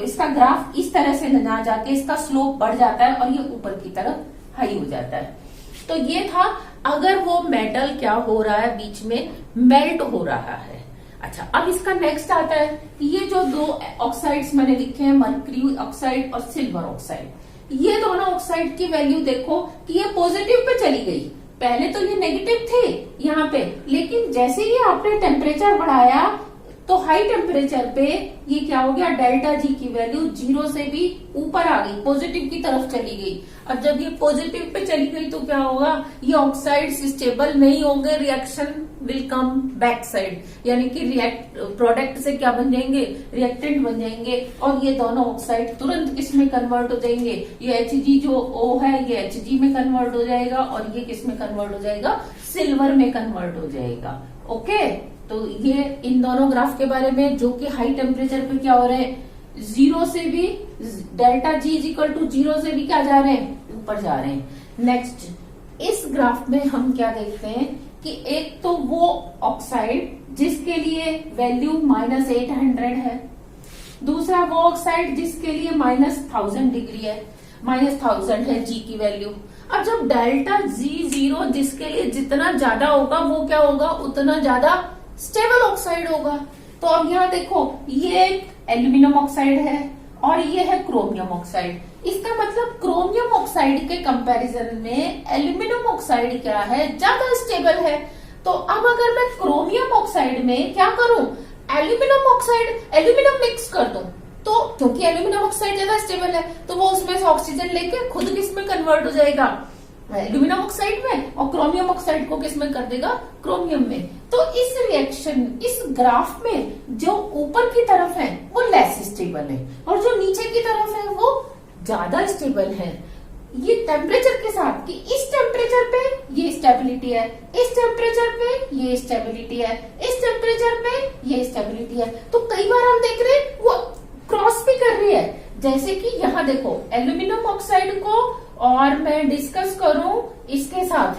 इसका ग्राफ इस तरह से ना जाके इसका स्लोप बढ़ जाता है और ये ऊपर की तरफ हाई हो जाता है। तो ये था अगर वो मेटल क्या हो रहा है बीच में मेल्ट हो रहा है। अच्छा, अब इसका नेक्स्ट आता है ये जो दो ऑक्साइड्स मैंने लिखे हैं, मर्क्यूरी ऑक्साइड और सिल्वर ऑक्साइड, ये दोनों ऑक्साइड की वैल्यू देखो कि ये पॉजिटिव पे चली गई। पहले तो ये नेगेटिव थे यहाँ पे, लेकिन जैसे ही आपने टेम्परेचर बढ़ाया तो हाई टेम्परेचर पे ये क्या हो गया, डेल्टा जी की वैल्यू 0 से भी ऊपर आ गई, पॉजिटिव की तरफ चली गई। अब जब ये पॉजिटिव पे चली गई तो क्या होगा, ये ऑक्साइड्स स्टेबल नहीं होंगे, reaction will come back side, यानी कि प्रोडक्ट से क्या बन जाएंगे, रिएक्टेंट बन जाएंगे। और ये दोनों ऑक्साइड तुरंत किस में कन्वर्ट हो जाएंगे, ये Hg जो O है ये Hg में कन्वर्ट हो जाएगा और ये किस में कन्वर्ट हो जाएगा, सिल्वर में कन्वर्ट हो जाएगा। ओके, तो ये इन दोनों ग्राफ के बारे में जो कि हाई टेम्परेचर पे क्या हो रहे हैं, 0 से भी delta G is equal to 0 से भी क्या जा रहे हैं, ऊपर जा रहे हैं। नेक्स्ट इस ग्राफ में हम क्या देखते हैं कि एक तो वो ऑक्साइड जिसके लिए वैल्यू -800 है, दूसरा वो ऑक्साइड जिसके लिए -1000 डिग्री है, -1000 है जी की वैल्यू। अब जब डेल्टा G0 जिसके लिए जितना ज्यादा होगा वो क्या होगा, उतना ज्यादा स्टेबल ऑक्साइड होगा। तो अब यहाँ देखो ये एल्यूमिनियम ऑक्साइड है और ये है क्रोमियम ऑक्साइड। इसका मतलब क्रोमियम ऑक्साइड के कंपैरिजन में एल्यूमिनियम ऑक्साइड क्या है, ज्यादा स्टेबल है। तो अब अगर मैं क्रोमियम ऑक्साइड में क्या करूं, एल्यूमिनियम मिक्स कर दूं, तो क्योंकि एल्यूमिनियम ऑक्साइड ज्यादा स्टेबल है तो वो उसमें से ऑक्सीजन लेके खुद किसमें कन्वर्ट हो जाएगा, एल्यूमिनियम ऑक्साइड में, और क्रोमियम ऑक्साइड को किसमें कर देगा, क्रोमियम में। तो इस रिएक्शन इस ग्राफ में जो ऊपर की तरफ है वो लेस स्टेबल है और जो नीचे की तरफ है वो ज्यादा स्टेबल है। ये टेम्परेचर के साथ कि इस टेम्परेचर पे ये स्टेबिलिटी है, इस टेम्परेचर पे ये स्टेबिलिटी है, इस टेम्परेचर पे ये स्टेबिलिटी है। तो कई बार हम देख रहे हैं वो क्रॉस भी कर रही है, जैसे कि यहाँ देखो एल्यूमिनियम ऑक्साइड को और मैं डिस्कस करूं इसके साथ,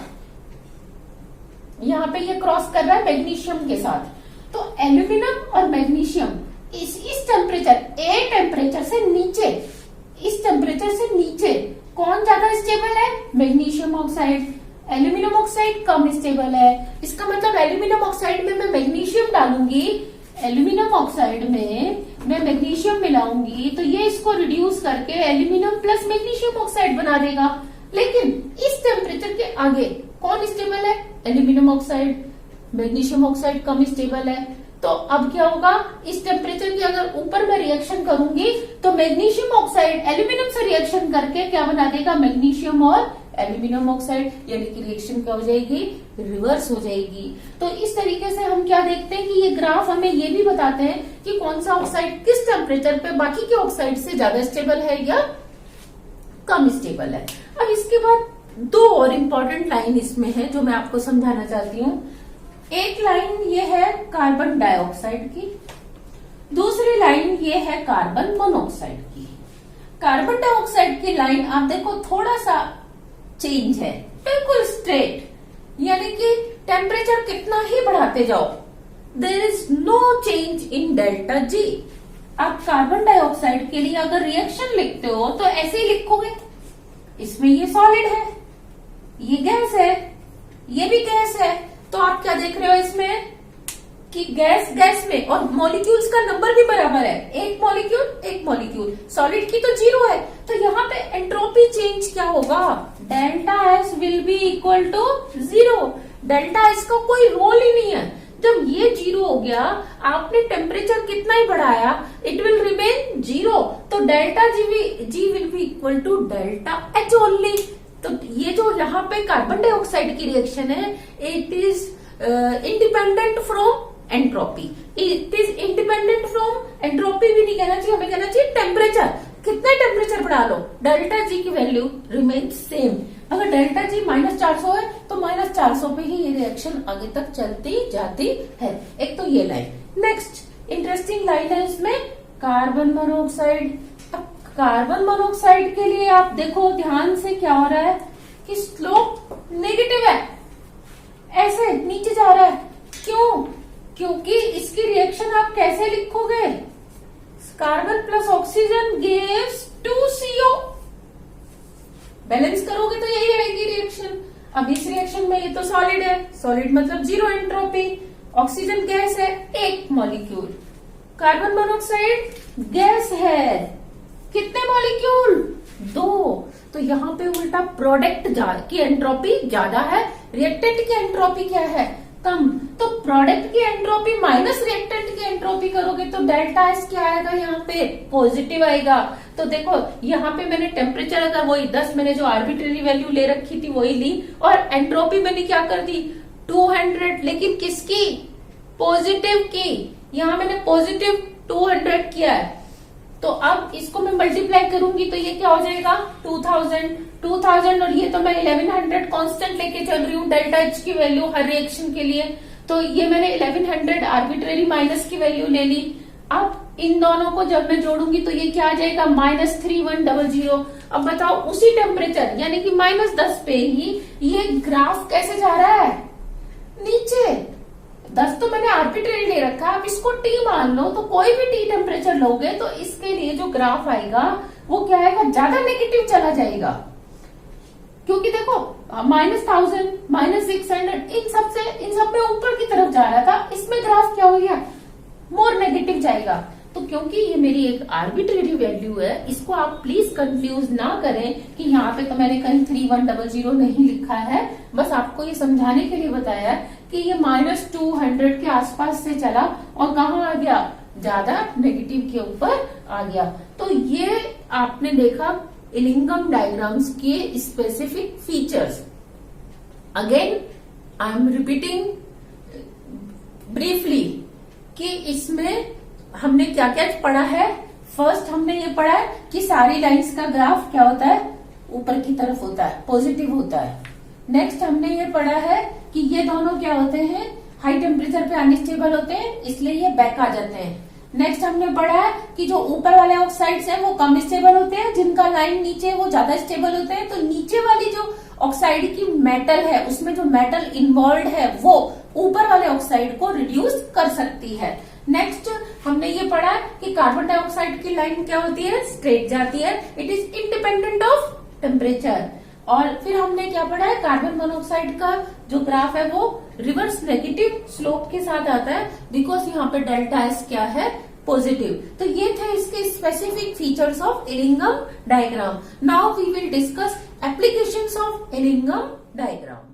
यहाँ पे ये क्रॉस कर रहा है मैग्नीशियम के साथ। तो एल्यूमिनियम और मैग्नीशियम इस टेम्परेचर ए टेम्परेचर से नीचे, इस टेम्परेचर से नीचे कौन ज्यादा स्टेबल है, मैग्नीशियम ऑक्साइड। एल्यूमिनियम ऑक्साइड कम स्टेबल है। इसका मतलब एल्यूमिनियम ऑक्साइड में मैं मैग्नीशियम डालूंगी, एल्यूमिनियम ऑक्साइड में मैं मैग्नीशियम मिलाऊंगी तो ये इसको रिड्यूस करके एल्यूमिनियम प्लस मैग्नीशियम ऑक्साइड बना देगा। लेकिन इस टेम्परेचर के आगे कौन स्टेबल है? एल्यूमिनियम ऑक्साइड, मैग्नीशियम ऑक्साइड कम स्टेबल है। तो अब क्या होगा, इस टेम्परेचर की अगर ऊपर मैं रिएक्शन करूंगी तो मैग्नीशियम ऑक्साइड एल्यूमिनियम से रिएक्शन करके क्या बना देगा? मैग्नीशियम और एल्यूमिनियम ऑक्साइड, यानी कि रिएक्शन क्या हो जाएगी? रिवर्स हो जाएगी। तो इस तरीके से हम क्या देखते हैं कि ये ग्राफ हमें ये भी बताते हैं कि कौन सा ऑक्साइड किस टेम्परेचर पे बाकी के ऑक्साइड से ज्यादा स्टेबल है या कम स्टेबल है। अब इसके बाद दो और इम्पोर्टेंट लाइन इसमें है जो मैं आपको समझाना चाहती हूँ। एक लाइन ये है कार्बन डाइऑक्साइड की, दूसरी लाइन ये है कार्बन मोनोऑक्साइड की। कार्बन डाइऑक्साइड की लाइन आप देखो थोड़ा सा चेंज है, बिल्कुल स्ट्रेट, यानी कि टेम्परेचर कितना ही बढ़ाते जाओ there is no change in delta G. आप कार्बन डाइऑक्साइड के लिए अगर रिएक्शन लिखते हो तो ऐसे ही लिखोगे, इसमें ये सॉलिड है, ये गैस है, ये भी गैस है। तो आप क्या देख रहे हो इसमें कि गैस गैस में, और मॉलिक्यूल्स का नंबर भी बराबर है, एक मॉलिक्यूल। सॉलिड की तो 0 है, तो यहाँ पे एंट्रोपी चेंज क्या होगा? Delta S will be equal to 0। Delta S का कोई रोल ही नहीं है। जब ये 0 हो गया, आपने टेम्परेचर कितना ही बढ़ाया, इट विल रिमेन 0। तो delta G will be equal to delta H only. तो ये जो यहाँ पे कार्बन डाइऑक्साइड की रिएक्शन है, it is independent from entropy. It is independent from entropy भी नहीं कहना चाहिए, हमें कहना चाहिए टेम्परेचर। कितने टेम्परेचर बढ़ा लो, डेल्टा जी की वैल्यू रिमेन सेम। अगर डेल्टा जी -400 है तो -400 पे ही ये रिएक्शन आगे तक चलती जाती है। एक तो ये लाइन। नेक्स्ट इंटरेस्टिंग लाइन है इसमें कार्बन मोनोऑक्साइड। अब कार्बन मोनोऑक्साइड के लिए आप देखो ध्यान से क्या हो रहा है कि स्लोप नेगेटिव है, ऐसे नीचे जा रहा है। क्यों? क्योंकि इसकी रिएक्शन आप कैसे लिखोगे? Carbon plus oxygen gives 2CO। Balance करोगे तो यही रहेगी रिएक्शन। अब इस रिएक्शन में ये तो सॉलिड है, सॉलिड मतलब 0 एंट्रोपी। ऑक्सीजन गैस है, 1 मॉलिक्यूल। कार्बन मोनोऑक्साइड गैस है, कितने मॉलिक्यूल? 2। तो यहाँ पे उल्टा प्रोडक्ट की एंट्रोपी ज्यादा है, रिएक्टेंट की एंट्रोपी क्या है? कम। तो प्रोडक्ट की एंट्रोपी माइनस रिएक्टेंट की एंट्रोपी करोगे तो डेल्टा एस क्या आएगा? यहाँ पे पॉजिटिव आएगा। तो देखो यहाँ पे मैंने टेम्परेचर अगर वही 10 मैंने जो आर्बिट्रेरी वैल्यू ले रखी थी वही ली, और एंट्रोपी मैंने क्या कर दी? 200। लेकिन किसकी? पॉजिटिव की। यहाँ मैंने पॉजिटिव 200 किया है। तो अब इसको मैं मल्टीप्लाई करूंगी तो ये क्या हो जाएगा? 2000 और ये तो मैं 1100 कांस्टेंट लेके चल रही हूँ डेल्टा एच की वैल्यू हर रिएक्शन के लिए। तो ये मैंने 1100 आर्बिट्रेरी माइनस की वैल्यू ले ली। अब इन दोनों को जब मैं जोड़ूंगी तो ये क्या आ जाएगा? -3100। अब बताओ उसी टेम्परेचर यानी कि -10 पे ही ये ग्राफ कैसे जा रहा है? नीचे। 10 तो मैंने आर्बिट्रेरी ले रखा, आप इसको T मान लो, तो कोई भी T टेम्परेचर लोगे तो इसके लिए जो ग्राफ आएगा वो क्या आएगा? ज्यादा नेगेटिव चला जाएगा। क्योंकि देखो -1000 -600 इन सब में ऊपर की तरफ जा रहा था, इसमें ग्राफ क्या हो गया? मोर नेगेटिव जाएगा। तो क्योंकि ये मेरी एक आर्बिट्रेरी वैल्यू है, इसको आप प्लीज कंफ्यूज ना करें कि यहाँ पे तो मैंने कहीं 3100 नहीं लिखा है। बस आपको ये समझाने के लिए बताया कि ये -200 के आसपास से चला और कहाँ आ गया? ज्यादा नेगेटिव के ऊपर आ गया। तो ये आपने देखा इलिंगम डायग्राम्स के specific features. Again I am repeating briefly कि इसमें हमने क्या क्या पढ़ा है। फर्स्ट हमने ये पढ़ा है कि सारी लाइंस का ग्राफ क्या होता है? ऊपर की तरफ होता है, पॉजिटिव होता है। नेक्स्ट हमने ये पढ़ा है कि ये दोनों क्या होते हैं? हाई टेम्परेचर पे अनस्टेबल होते हैं, इसलिए ये बैक आ जाते हैं। नेक्स्ट हमने पढ़ा है कि जो ऊपर वाले ऑक्साइड्स हैं वो कम स्टेबल होते हैं, जिनका लाइन नीचे वो ज्यादा स्टेबल होते हैं। तो नीचे वाली जो ऑक्साइड की मेटल है, उसमें जो मेटल इन्वॉल्व है वो ऊपर वाले ऑक्साइड को रिड्यूस कर सकती है। नेक्स्ट हमने ये पढ़ा कि कार्बन डाइऑक्साइड की लाइन क्या होती है? स्ट्रेट जाती है, it is independent of temperature. और फिर हमने क्या पढ़ा है? कार्बन मोनोऑक्साइड का जो ग्राफ है वो रिवर्स नेगेटिव स्लोप के साथ आता है, बिकॉज यहाँ पे डेल्टा एस क्या है? पॉजिटिव। तो ये थे इसके specific features of Ellingham diagram. Now we will discuss applications of Ellingham diagram.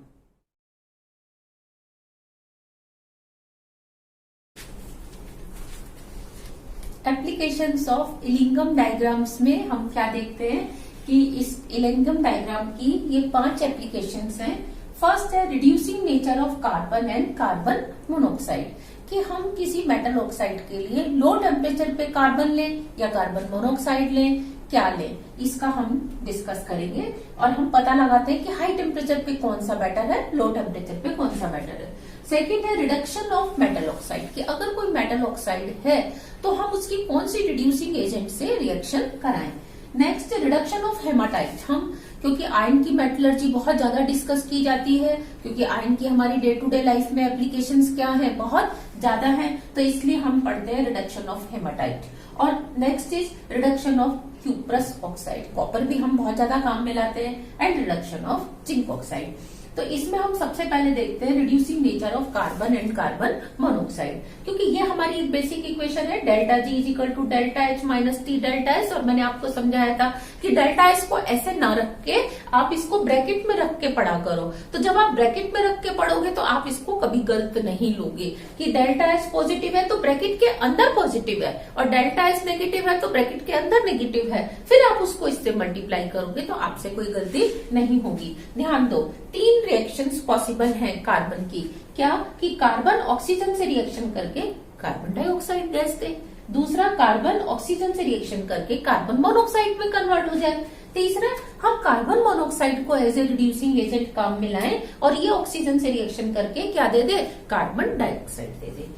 Applications of Ellingham diagrams में हम क्या देखते हैं कि इस इलिंगम डायग्राम की ये 5 एप्लीकेशंस हैं। फर्स्ट है reducing nature of carbon and carbon monoxide, कि हम किसी मेटल ऑक्साइड के लिए लो टेम्परेचर पे कार्बन लें या कार्बन मोनोऑक्साइड लें, क्या लें, इसका हम डिस्कस करेंगे। और हम पता लगाते हैं कि हाई टेम्परेचर पे कौन सा बेटर है, लो टेम्परेचर पे कौन सा बेटर है। सेकेंड है रिडक्शन ऑफ मेटल ऑक्साइड, कि अगर कोई मेटल ऑक्साइड है तो हम उसकी कौन सी रिड्यूसिंग एजेंट से रिएक्शन कराएं। नेक्स्ट रिडक्शन ऑफ हेमाटाइट, हम क्योंकि आयरन की मेटलर्जी बहुत ज्यादा डिस्कस की जाती है, क्योंकि आयरन की हमारी डे टू डे लाइफ में एप्लीकेशंस क्या है, बहुत ज्यादा है, तो इसलिए हम पढ़ते हैं रिडक्शन ऑफ हेमाटाइट। और next is reduction of cuprous oxide, copper भी हम बहुत ज्यादा काम में लाते हैं, and reduction of zinc oxide. तो इसमें हम सबसे पहले देखते हैं reducing nature of carbon and carbon monoxide, क्योंकि ये हमारी एक बेसिक इक्वेशन है, delta G is equal to delta H minus T delta S. और मैंने आपको समझाया था कि डेल्टा एस को ऐसे ना रख के आप इसको ब्रैकेट में रख के पढ़ा करो। तो जब आप ब्रैकेट में रख के पढ़ोगे तो आप इसको कभी गलत नहीं लोगे कि डेल्टा एस पॉजिटिव है तो ब्रैकेट के अंदर पॉजिटिव है, और डेल्टा एस नेगेटिव है तो ब्रैकेट के अंदर नेगेटिव है, फिर आप उसको इससे मल्टीप्लाई करोगे तो आपसे कोई गलती नहीं होगी। ध्यान दो, 3 रिएक्शंस पॉसिबल हैं कार्बन की, क्या कि कार्बन ऑक्सीजन से रिएक्शन करके कार्बन डाइऑक्साइड गैस दे, दूसरा कार्बन ऑक्सीजन से रिएक्शन करके कार्बन मोनोऑक्साइड में कन्वर्ट हो जाए, तीसरा हम कार्बन मोनोऑक्साइड को एज ए रिड्यूसिंग एजेंट काम में लाएं और ये ऑक्सीजन से रिएक्शन करके क्या दे दे, कार्बन डाइऑक्साइड दे दे।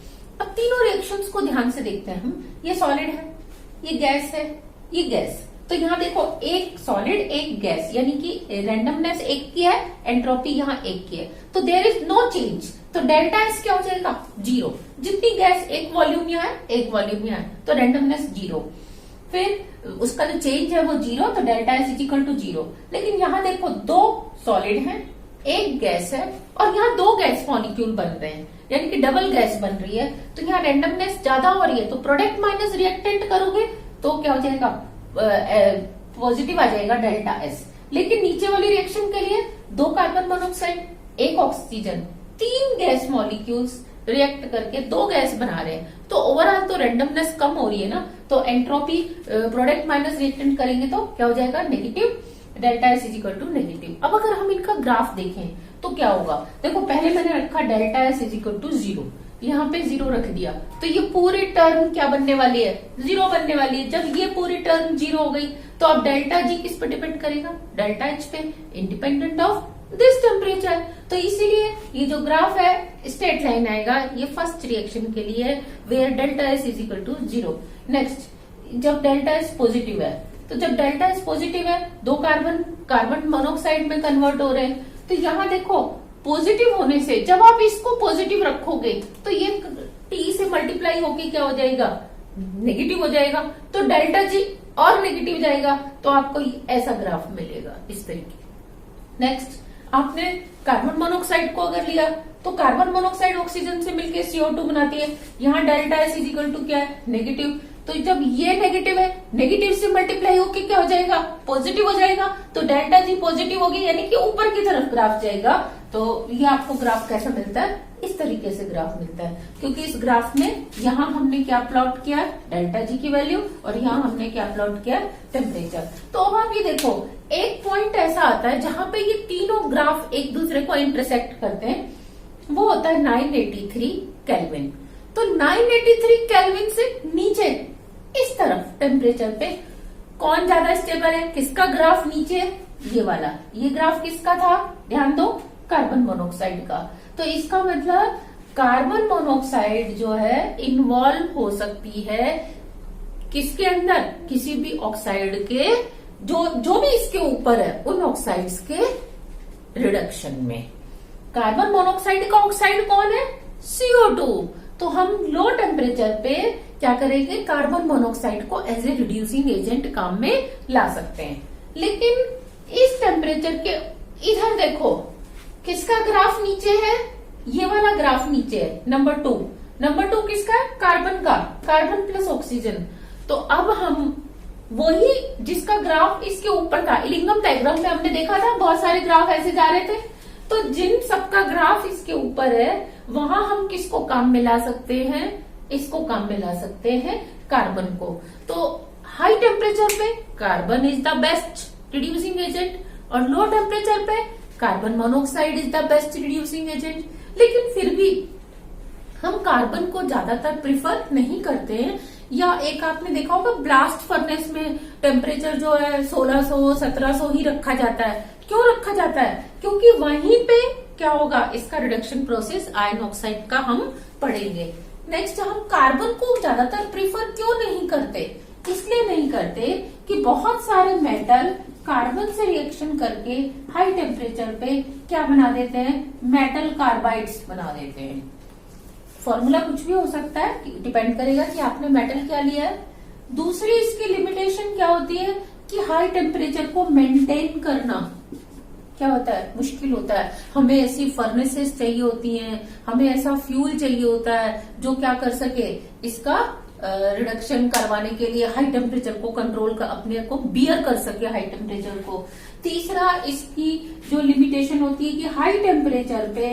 अब तीनों रिएक्शंस को ध्यान से देखते हैं हम। ये सॉलिड है, ये गैस है, ये गैस। तो यहाँ देखो, एक सॉलिड एक गैस, यानी कि रैंडमनेस एक की है, एंट्रोपी यहाँ एक की है, तो देयर इज नो चेंज। तो डेल्टा एस क्या हो जाएगा, 0। जितनी गैस एक वॉल्यूम यहाँ है, एक वॉल्यूम यहाँ है, तो रैंडमनेस 0। फिर उसका जो चेंज है वो 0, तो delta S is equal to 0। लेकिन यहाँ देखो, 2 सॉलिड है, एक गैस है, और यहाँ 2 गैस मॉलिक्यूल बन रहे हैं, यानी कि डबल गैस बन रही है। तो यहाँ रैंडमनेस ज्यादा हो रही है, तो प्रोडक्ट माइनस रिएक्टेंट करोगे तो क्या हो जाएगा, पॉजिटिव आ जाएगा डेल्टा एस। लेकिन नीचे वाली रिएक्शन के लिए 2 carbon monoxide, 1 oxygen, 3 gas molecules react करके 2 गैस बना रहे हैं, तो ओवरऑल तो रैंडमनेस कम हो रही है ना, तो एंट्रोपी प्रोडक्ट माइनस रिएक्टेंट करेंगे तो क्या हो जाएगा, negative, delta S is equal to negative. अब अगर हम इनका ग्राफ देखें तो क्या होगा, देखो पहले मैंने रखा delta S is equal to 0, यहाँ पे 0 रख दिया, तो ये पूरी टर्म क्या बनने वाली है, 0 बनने वाली है। जब ये पूरी टर्म 0 हो गई तो अब डेल्टा जी किस पे डिपेंड करेगा, डेल्टा एच पे, इंडिपेंडेंट ऑफ दिस टेम्परेचर। तो इसीलिए ये जो ग्राफ है स्ट्रेट लाइन आएगा, ये फर्स्ट रिएक्शन के लिए where delta S is equal to 0। Next, जब डेल्टा एस पॉजिटिव है, तो जब डेल्टा एस पॉजिटिव है, 2 कार्बन मोनोऑक्साइड में कन्वर्ट हो रहे हैं, तो यहाँ देखो पॉजिटिव होने से जब आप इसको पॉजिटिव रखोगे तो ये टी से मल्टीप्लाई होके क्या हो जाएगा, नेगेटिव हो जाएगा, तो डेल्टा जी और नेगेटिव जाएगा, तो आपको ऐसा ग्राफ मिलेगा इस तरीके। नेक्स्ट, आपने कार्बन मोनोऑक्साइड को अगर लिया तो कार्बन मोनोऑक्साइड ऑक्सीजन से मिलकर CO2 बनाती है, यहाँ delta S is equal to क्या है, नेगेटिव। तो जब ये नेगेटिव है, नेगेटिव से मल्टीप्लाई होके क्या हो जाएगा, पॉजिटिव हो जाएगा, तो डेल्टा जी पॉजिटिव होगी, यानी कि ऊपर की तरफ ग्राफ जाएगा। तो ये आपको ग्राफ कैसा मिलता है, इस तरीके से ग्राफ मिलता है, क्योंकि इस ग्राफ में यहाँ हमने क्या प्लॉट किया, डेल्टा जी की वैल्यू, और यहाँ हमने क्या प्लॉट किया, टेम्परेचर। तो अब आप ये देखो, एक पॉइंट ऐसा आता है जहां पे ये तीनों ग्राफ एक दूसरे को इंटरसेक्ट करते हैं, वो होता है 983 केल्विन। तो 983 केल्विन से नीचे इस तरफ टेम्परेचर पे कौन ज्यादा स्टेबल है, किसका ग्राफ नीचे है, ये वाला। ये ग्राफ किसका था, ध्यान दो, कार्बन मोनोऑक्साइड का। तो इसका मतलब कार्बन मोनोऑक्साइड जो है इन्वॉल्व हो सकती है किसके अंदर, किसी भी ऑक्साइड के जो भी इसके ऊपर है उन ऑक्साइड्स के रिडक्शन में। कार्बन मोनोऑक्साइड का ऑक्साइड कौन है, CO2। तो हम लो टेम्परेचर पे क्या करेंगे, कार्बन मोनोऑक्साइड को एज ए रिड्यूसिंग एजेंट काम में ला सकते हैं। लेकिन इस टेम्परेचर के इधर देखो, किसका ग्राफ नीचे है, ये वाला ग्राफ नीचे है, नंबर 2। नंबर 2 किसका है, कार्बन का, कार्बन प्लस ऑक्सीजन। तो अब हम वही जिसका ग्राफ इसके ऊपर था, इलिंगम डायग्राम में हमने देखा था बहुत सारे ग्राफ ऐसे जा रहे थे, तो जिन सबका ग्राफ इसके ऊपर है वहां हम किसको काम में ला सकते हैं, इसको काम में ला सकते हैं, कार्बन को। तो हाई टेम्परेचर पे carbon is the best reducing agent और लो टेम्परेचर पे carbon monoxide is the best reducing agent. लेकिन फिर भी हम कार्बन को ज्यादातर प्रिफर नहीं करते हैं, या एक आपने देखा होगा ब्लास्ट फर्नेस में टेम्परेचर जो है 1600-1700 ही रखा जाता है। क्यों रखा जाता है, क्योंकि वहीं पे क्या होगा, इसका रिडक्शन प्रोसेस आयन ऑक्साइड का हम पढ़ेंगे। नेक्स्ट, हम कार्बन को ज्यादातर प्रिफर क्यों नहीं करते, इसलिए नहीं करते कि बहुत सारे मेटल कार्बन से रिएक्शन करके हाई टेम्परेचर पे क्या बना देते हैं, मेटल कार्बाइड्स बना देते हैं। फॉर्मूला कुछ भी हो सकता है, डिपेंड करेगा कि आपने मेटल क्या लिया है। दूसरी इसकी लिमिटेशन क्या होती है कि हाई टेम्परेचर को मेंटेन करना क्या होता है, मुश्किल होता है। हमें ऐसी फर्नेसेस चाहिए होती हैं, हमें ऐसा फ्यूल चाहिए होता है जो क्या कर सके, इसका रिडक्शन करवाने के लिए हाई टेम्परेचर को कंट्रोल कर, अपने को बियर कर सके हाई टेम्परेचर को। तीसरा इसकी जो लिमिटेशन होती है कि हाई टेम्परेचर पे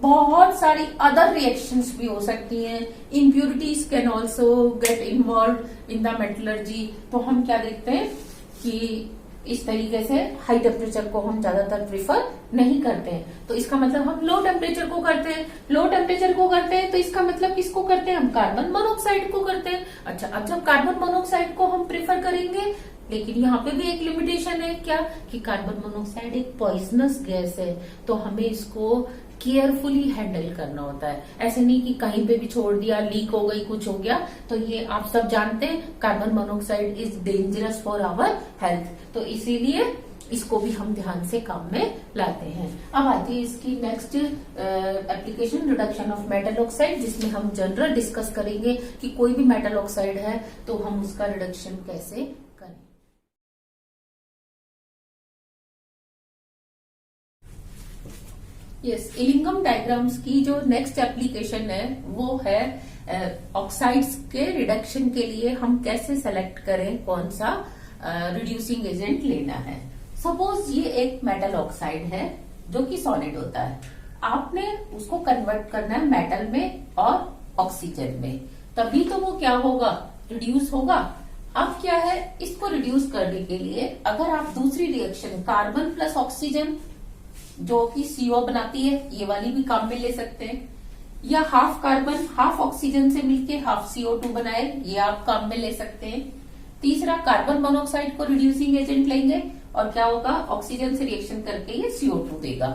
बहुत सारी अदर रिएक्शंस भी हो सकती हैं, impurities can also get involve in the metallurgy. तो हम क्या देखते हैं कि इस तरीके से हाई टेम्परेचर को हम ज्यादातर प्रिफर नहीं करते हैं। तो इसका मतलब हम लो टेम्परेचर को करते हैं, लो टेम्परेचर को करते हैं तो इसका मतलब किसको करते हैं, हम कार्बन मोनोऑक्साइड को करते हैं। अच्छा, अब जब कार्बन मोनोऑक्साइड को हम प्रिफर करेंगे, लेकिन यहाँ पे भी एक लिमिटेशन है, क्या कि कार्बन मोनोऑक्साइड एक पॉइजनस गैस है, तो हमें इसको केयरफुली हैंडल करना होता है। ऐसे नहीं कि कहीं पे भी छोड़ दिया, लीक हो गई, कुछ हो गया। तो ये आप सब जानते हैं, carbon monoxide is dangerous for our health, तो इसीलिए इसको भी हम ध्यान से काम में लाते हैं। अब आती है इसकी next application, reduction of metal oxide, जिसमें हम जनरल डिस्कस करेंगे कि कोई भी मेटल ऑक्साइड है तो हम उसका रिडक्शन कैसे करें। यस, इलिंगम डायग्राम्स की जो नेक्स्ट एप्लीकेशन है वो है ऑक्साइड्स के रिडक्शन के लिए हम कैसे सेलेक्ट करें कौन सा रिड्यूसिंग एजेंट लेना है। सपोज ये एक मेटल ऑक्साइड है जो कि सॉलिड होता है, आपने उसको कन्वर्ट करना है मेटल में और ऑक्सीजन में, तभी तो वो क्या होगा, रिड्यूस होगा। अब क्या है, इसको रिड्यूस करने के लिए अगर आप दूसरी रिएक्शन कार्बन प्लस ऑक्सीजन जो कि CO बनाती है, ये वाली भी काम में ले सकते हैं, या हाफ कार्बन हाफ ऑक्सीजन से मिलके हाफ CO2 बनाए, ये आप काम में ले सकते हैं। तीसरा, कार्बन मोनोऑक्साइड को रिड्यूसिंग एजेंट लेंगे और क्या होगा, ऑक्सीजन से रिएक्शन करके ये CO2 देगा।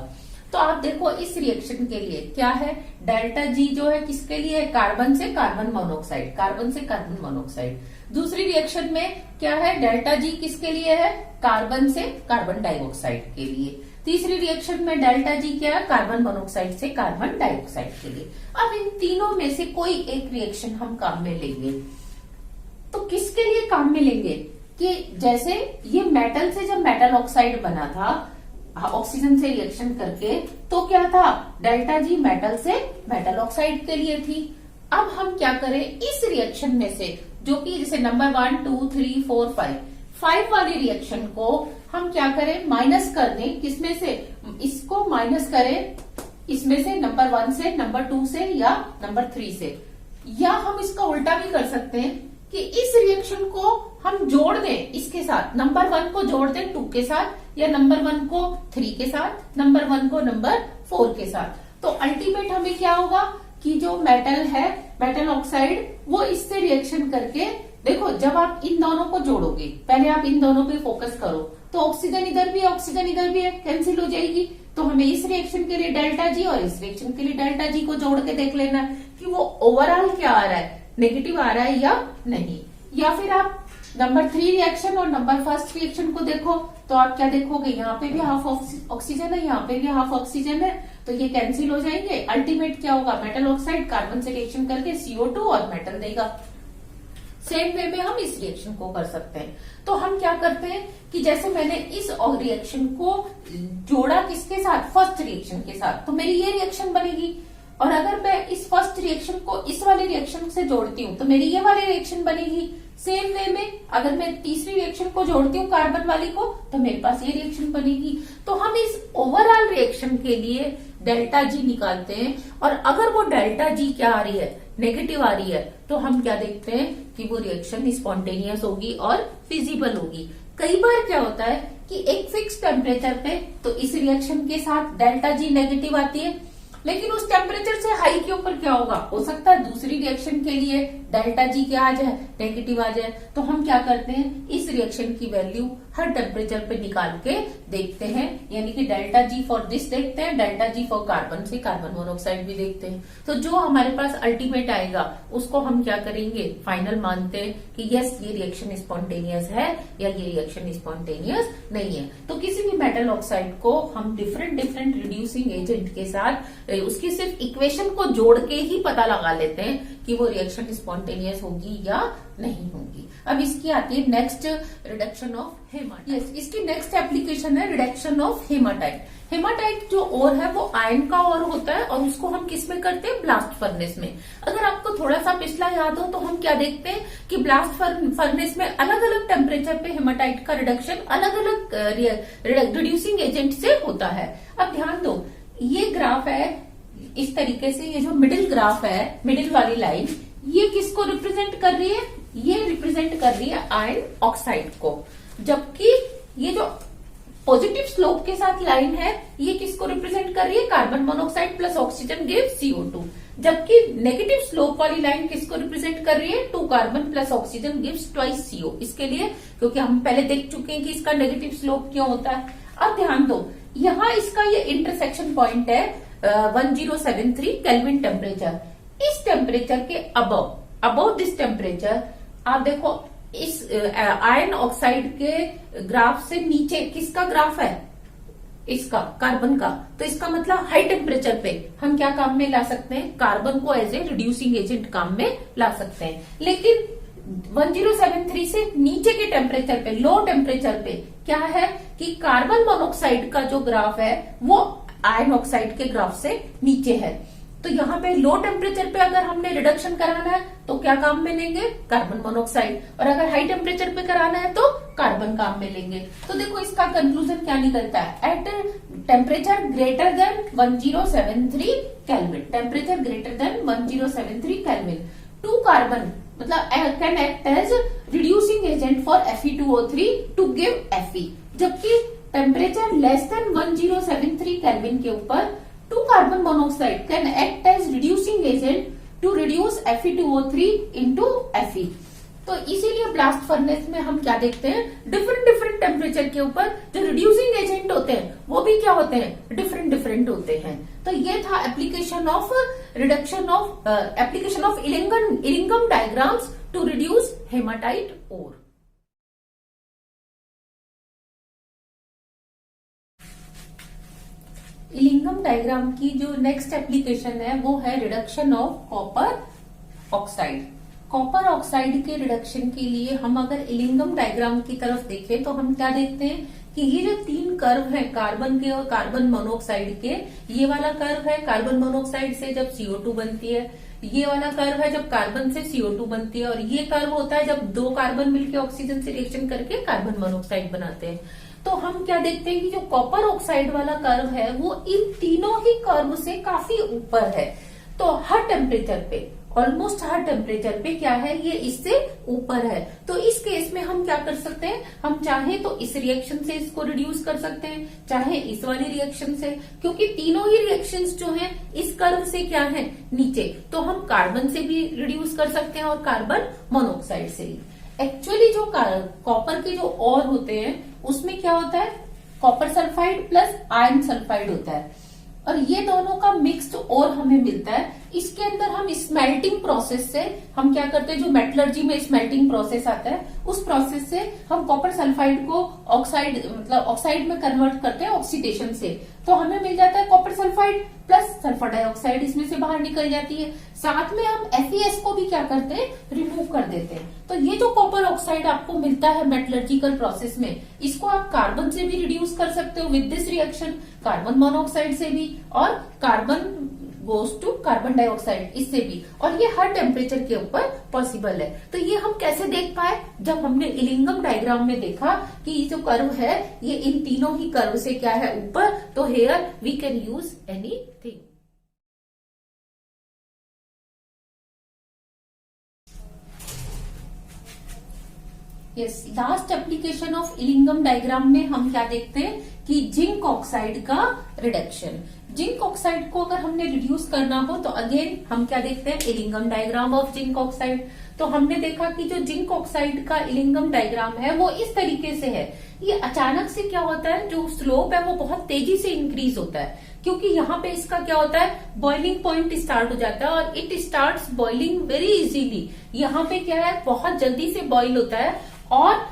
तो आप देखो इस रिएक्शन के लिए क्या है, डेल्टा G जो है किसके लिए है, कार्बन से कार्बन मोनोऑक्साइड, कार्बन से कार्बन मोनोऑक्साइड। दूसरी रिएक्शन में क्या है, डेल्टा G किसके लिए है, कार्बन से कार्बन डाइऑक्साइड के लिए। तीसरी रिएक्शन में डेल्टा G क्या है, कार्बन मोनोऑक्साइड से कार्बन डाइऑक्साइड के लिए। अब इन तीनों में से कोई एक रिएक्शन हम काम में लेंगे, तो किसके लिए काम में लेंगे कि जैसे ये मेटल से जब मेटल ऑक्साइड बना था ऑक्सीजन से रिएक्शन करके, तो क्या था, डेल्टा G मेटल से मेटल ऑक्साइड के लिए थी। अब हम क्या करें, इस रिएक्शन में से जो कि जैसे नंबर 1 2 3 4 5 वाली रिएक्शन को हम क्या करें, माइनस कर दें, किसमें से, इसको माइनस करें इसमें से, नंबर 1 से, नंबर 2 से या नंबर 3 से। या हम इसका उल्टा भी कर सकते हैं कि इस रिएक्शन को हम जोड़ दें इसके साथ, नंबर 1 को जोड़ दें 2 के साथ, या नंबर 1 को 3 के साथ, नंबर 1 को नंबर 4 के साथ। तो अल्टीमेट हमें क्या होगा कि जो मेटल है, मेटल ऑक्साइड, वो इससे रिएक्शन करके, देखो जब आप इन दोनों को जोड़ोगे, पहले आप इन दोनों पे फोकस करो, तो ऑक्सीजन इधर भी है, ऑक्सीजन इधर भी है, कैंसिल हो जाएगी। तो हमें इस रिएक्शन के लिए डेल्टा G और इस रिएक्शन के लिए डेल्टा G को जोड़ के देख लेना कि वो ओवरऑल क्या आ रहा है, नेगेटिव आ रहा है या नहीं। या फिर आप नंबर 3 रिएक्शन और नंबर 1 रिएक्शन को देखो, तो आप क्या देखोगे, यहाँ पे भी हाफ ऑक्सीजन है, यहाँ पे भी हाफ ऑक्सीजन है, तो ये कैंसिल हो जाएंगे। अल्टीमेट क्या होगा, मेटल ऑक्साइड कार्बन से रिएक्शन करके CO2 और मेटल देगा। सेम वे में हम इस रिएक्शन को कर सकते हैं। तो हम क्या करते हैं कि जैसे मैंने इस रिएक्शन को जोड़ा किसके साथ, फर्स्ट रिएक्शन के साथ, तो मेरी ये रिएक्शन बनेगी। और अगर मैं इस फर्स्ट रिएक्शन को इस वाले रिएक्शन से जोड़ती हूँ तो मेरी ये वाली रिएक्शन बनेगी। सेम वे में अगर मैं तीसरी रिएक्शन को जोड़ती हूँ कार्बन वाली को तो मेरे पास ये रिएक्शन बनेगी। तो हम इस ओवरऑल रिएक्शन के लिए डेल्टा जी निकालते हैं, और अगर वो डेल्टा जी क्या आ रही है, नेगेटिव आ रही है, तो हम क्या देखते हैं कि वो रिएक्शन स्पॉन्टेनियस होगी और फिजिबल होगी। कई बार क्या होता है कि एक फिक्स टेम्परेचर पे तो इस रिएक्शन के साथ डेल्टा जी नेगेटिव आती है, लेकिन उस टेम्परेचर से हाई के ऊपर क्या होगा, हो सकता है दूसरी रिएक्शन के लिए डेल्टा जी क्या आ जाए, नेगेटिव आ जाए। तो हम क्या करते हैं, इस रिएक्शन की वैल्यू हर टेम्परेचर पे निकाल के देखते हैं, यानी कि डेल्टा जी फॉर दिस देखते हैं, डेल्टा जी फॉर कार्बन से कार्बन मोनोऑक्साइड भी देखते हैं। तो जो हमारे पास अल्टीमेट आएगा उसको हम क्या करेंगे, फाइनल मानते हैं कि यस ये रिएक्शन स्पॉन्टेनियस है या ये रिएक्शन स्पॉन्टेनियस नहीं है। तो किसी भी मेटल ऑक्साइड को हम डिफरेंट रिड्यूसिंग एजेंट के साथ उसकी सिर्फ इक्वेशन को जोड़ के ही पता लगा लेते हैं कि वो रिएक्शन स्पॉन्टेनियस होगी या नहीं होगी। अब इसकी आती है next, reduction of haematite. Yes, इसकी नेक्स्ट एप्लीकेशन है रिडक्शन ऑफ हेमाटाइट। हेमाटाइट जो ओर है वो आयन का ओर होता है और उसको हम किस में करते हैं, ब्लास्ट फर्नेस में। अगर आपको थोड़ा सा पिछला याद हो तो हम क्या देखते हैं कि ब्लास्ट फर्नेस में अलग अलग टेम्परेचर पे हेमाटाइट का रिडक्शन अलग अलग रिड्यूसिंग एजेंट से होता है। अब ध्यान दो, ये ग्राफ है इस तरीके से, ये जो मिडिल ग्राफ है, मिडिल वाली लाइन, ये किसको रिप्रेजेंट कर रही है, ये रिप्रेजेंट कर रही है आयन ऑक्साइड को, जबकि ये जो पॉजिटिव स्लोप के साथ लाइन है ये किसको रिप्रेजेंट कर रही है, carbon monoxide plus oxygen gives CO2, जबकि नेगेटिव स्लोप वाली लाइन किसको रिप्रेजेंट कर रही है, 2 carbon plus oxygen gives twice CO। इसके लिए क्योंकि हम पहले देख चुके हैं कि इसका नेगेटिव स्लोप क्यों होता है। अब ध्यान दो, यहाँ इसका ये इंटरसेक्शन पॉइंट है 1073 केल्विन टेम्परेचर। इस टेम्परेचर के अबव दिस टेम्परेचर आप देखो, इस आयन ऑक्साइड के ग्राफ से नीचे किसका ग्राफ है, इसका कार्बन का। तो इसका मतलब हाई टेम्परेचर पे हम क्या काम में ला सकते हैं, कार्बन को एज ए रिड्यूसिंग एजेंट काम में ला सकते हैं। लेकिन 1073 से नीचे के टेम्परेचर पे, लो टेम्परेचर पे क्या है कि कार्बन मोनोऑक्साइड का जो ग्राफ है वो आयन ऑक्साइड के ग्राफ से नीचे है। तो यहाँ पे लो टेम्परेचर पे अगर हमने रिडक्शन कराना है तो क्या काम में लेंगे, कार्बन मोनोऑक्साइड, और अगर हाई टेम्परेचर पे कराना है तो कार्बन काम में लेंगे। तो देखो इसका कंक्लूजन क्या निकलता है, at temperature greater than 1073 kelvin, temperature greater than 1073 kelvin, 2 carbon मतलब can act as reducing agent for Fe2O3 to give Fe, जबकि टेम्परेचर लेस देन 1073 केल्विन के ऊपर 2 carbon monoxide can act as reducing agent to reduce Fe2O3 into Fe। तो इसीलिए blast furnace में हम क्या देखते हैं, डिफरेंट टेम्परेचर के ऊपर जो रिड्यूसिंग एजेंट होते हैं वो भी क्या होते हैं, डिफरेंट होते हैं। तो ये था application of reduction of application of Ellingham diagrams to reduce haematite ore. Ellingham diagram की जो नेक्स्ट एप्लीकेशन है वो है reduction of copper oxide. Copper oxide के रिडक्शन के लिए हम अगर इलिंगम डायग्राम की तरफ देखें तो हम क्या देखते हैं कि ये जो 3 कर्व है कार्बन के और कार्बन मोनोऑक्साइड के, ये वाला कर्व है कार्बन मोनोऑक्साइड से जब CO2 बनती है, ये वाला कर्व है जब कार्बन से CO2 बनती है, और ये कर्व होता है जब 2 कार्बन मिलकर ऑक्सीजन से रिएक्शन करके कार्बन मोनोऑक्साइड बनाते हैं। तो हम क्या देखते हैं कि जो कॉपर ऑक्साइड वाला कर्व है वो इन तीनों ही कर्व से काफी ऊपर है। तो हर टेम्परेचर पे, ऑलमोस्ट हर टेम्परेचर पे क्या है, ये इससे ऊपर है। तो इस केस में हम क्या कर सकते हैं, हम चाहे तो इस रिएक्शन से इसको रिड्यूस कर सकते हैं, चाहे इस वाली रिएक्शन से, क्योंकि तीनों ही रिएक्शंस जो हैं इस कर्व से क्या है, नीचे। तो हम कार्बन से भी रिड्यूस कर सकते हैं और कार्बन मोनोऑक्साइड से भी। एक्चुअली जो कॉपर के जो ओर होते हैं उसमें क्या होता है, copper sulphide plus iron sulphide होता है, और ये दोनों का मिक्स्ड ओर हमें मिलता है। इसके अंदर हम स्मेल्टिंग प्रोसेस से हम क्या करते हैं, जो मेटलर्जी में स्मेल्टिंग प्रोसेस आता है उस प्रोसेस से हम कॉपर सल्फाइड को ऑक्साइड मतलब ऑक्साइड में कन्वर्ट करते हैं ऑक्सीडेशन से। तो हमें मिल जाता है copper sulphide plus sulphur dioxide इसमें से बाहर निकल जाती है। साथ में हम FeS को भी क्या करते हैं, रिमूव कर देते हैं। तो ये जो कॉपर ऑक्साइड आपको मिलता है मेटलर्जिकल प्रोसेस में, इसको आप कार्बन से भी रिड्यूस कर सकते हो with this reaction, carbon monoxide से भी और carbon goes to carbon dioxide, इससे भी, और ये हर टेम्परेचर के ऊपर पॉसिबल है। तो ये हम कैसे देख पाए, जब हमने इलिंगम डायग्राम में देखा कि ये जो कर्व है ये इन तीनों ही कर्व से क्या है ऊपर, तो here we can use anything. Yes, last application of Ellingham diagram में हम क्या देखते हैं कि जिंक ऑक्साइड का रिडक्शन। जिंक ऑक्साइड को अगर हमने रिड्यूस करना हो तो अगेन हम क्या देखते हैं, इलिंगम डायग्राम ऑफ जिंक ऑक्साइड। तो हमने देखा कि जो जिंक ऑक्साइड का इलिंगम डायग्राम है वो इस तरीके से है। ये अचानक से क्या होता है, जो स्लोप है वो बहुत तेजी से इंक्रीज होता है, क्योंकि यहाँ पे इसका क्या होता है, बॉइलिंग पॉइंट स्टार्ट हो जाता है और it starts boiling very easily. यहाँ पे क्या है, बहुत जल्दी से बॉइल होता है और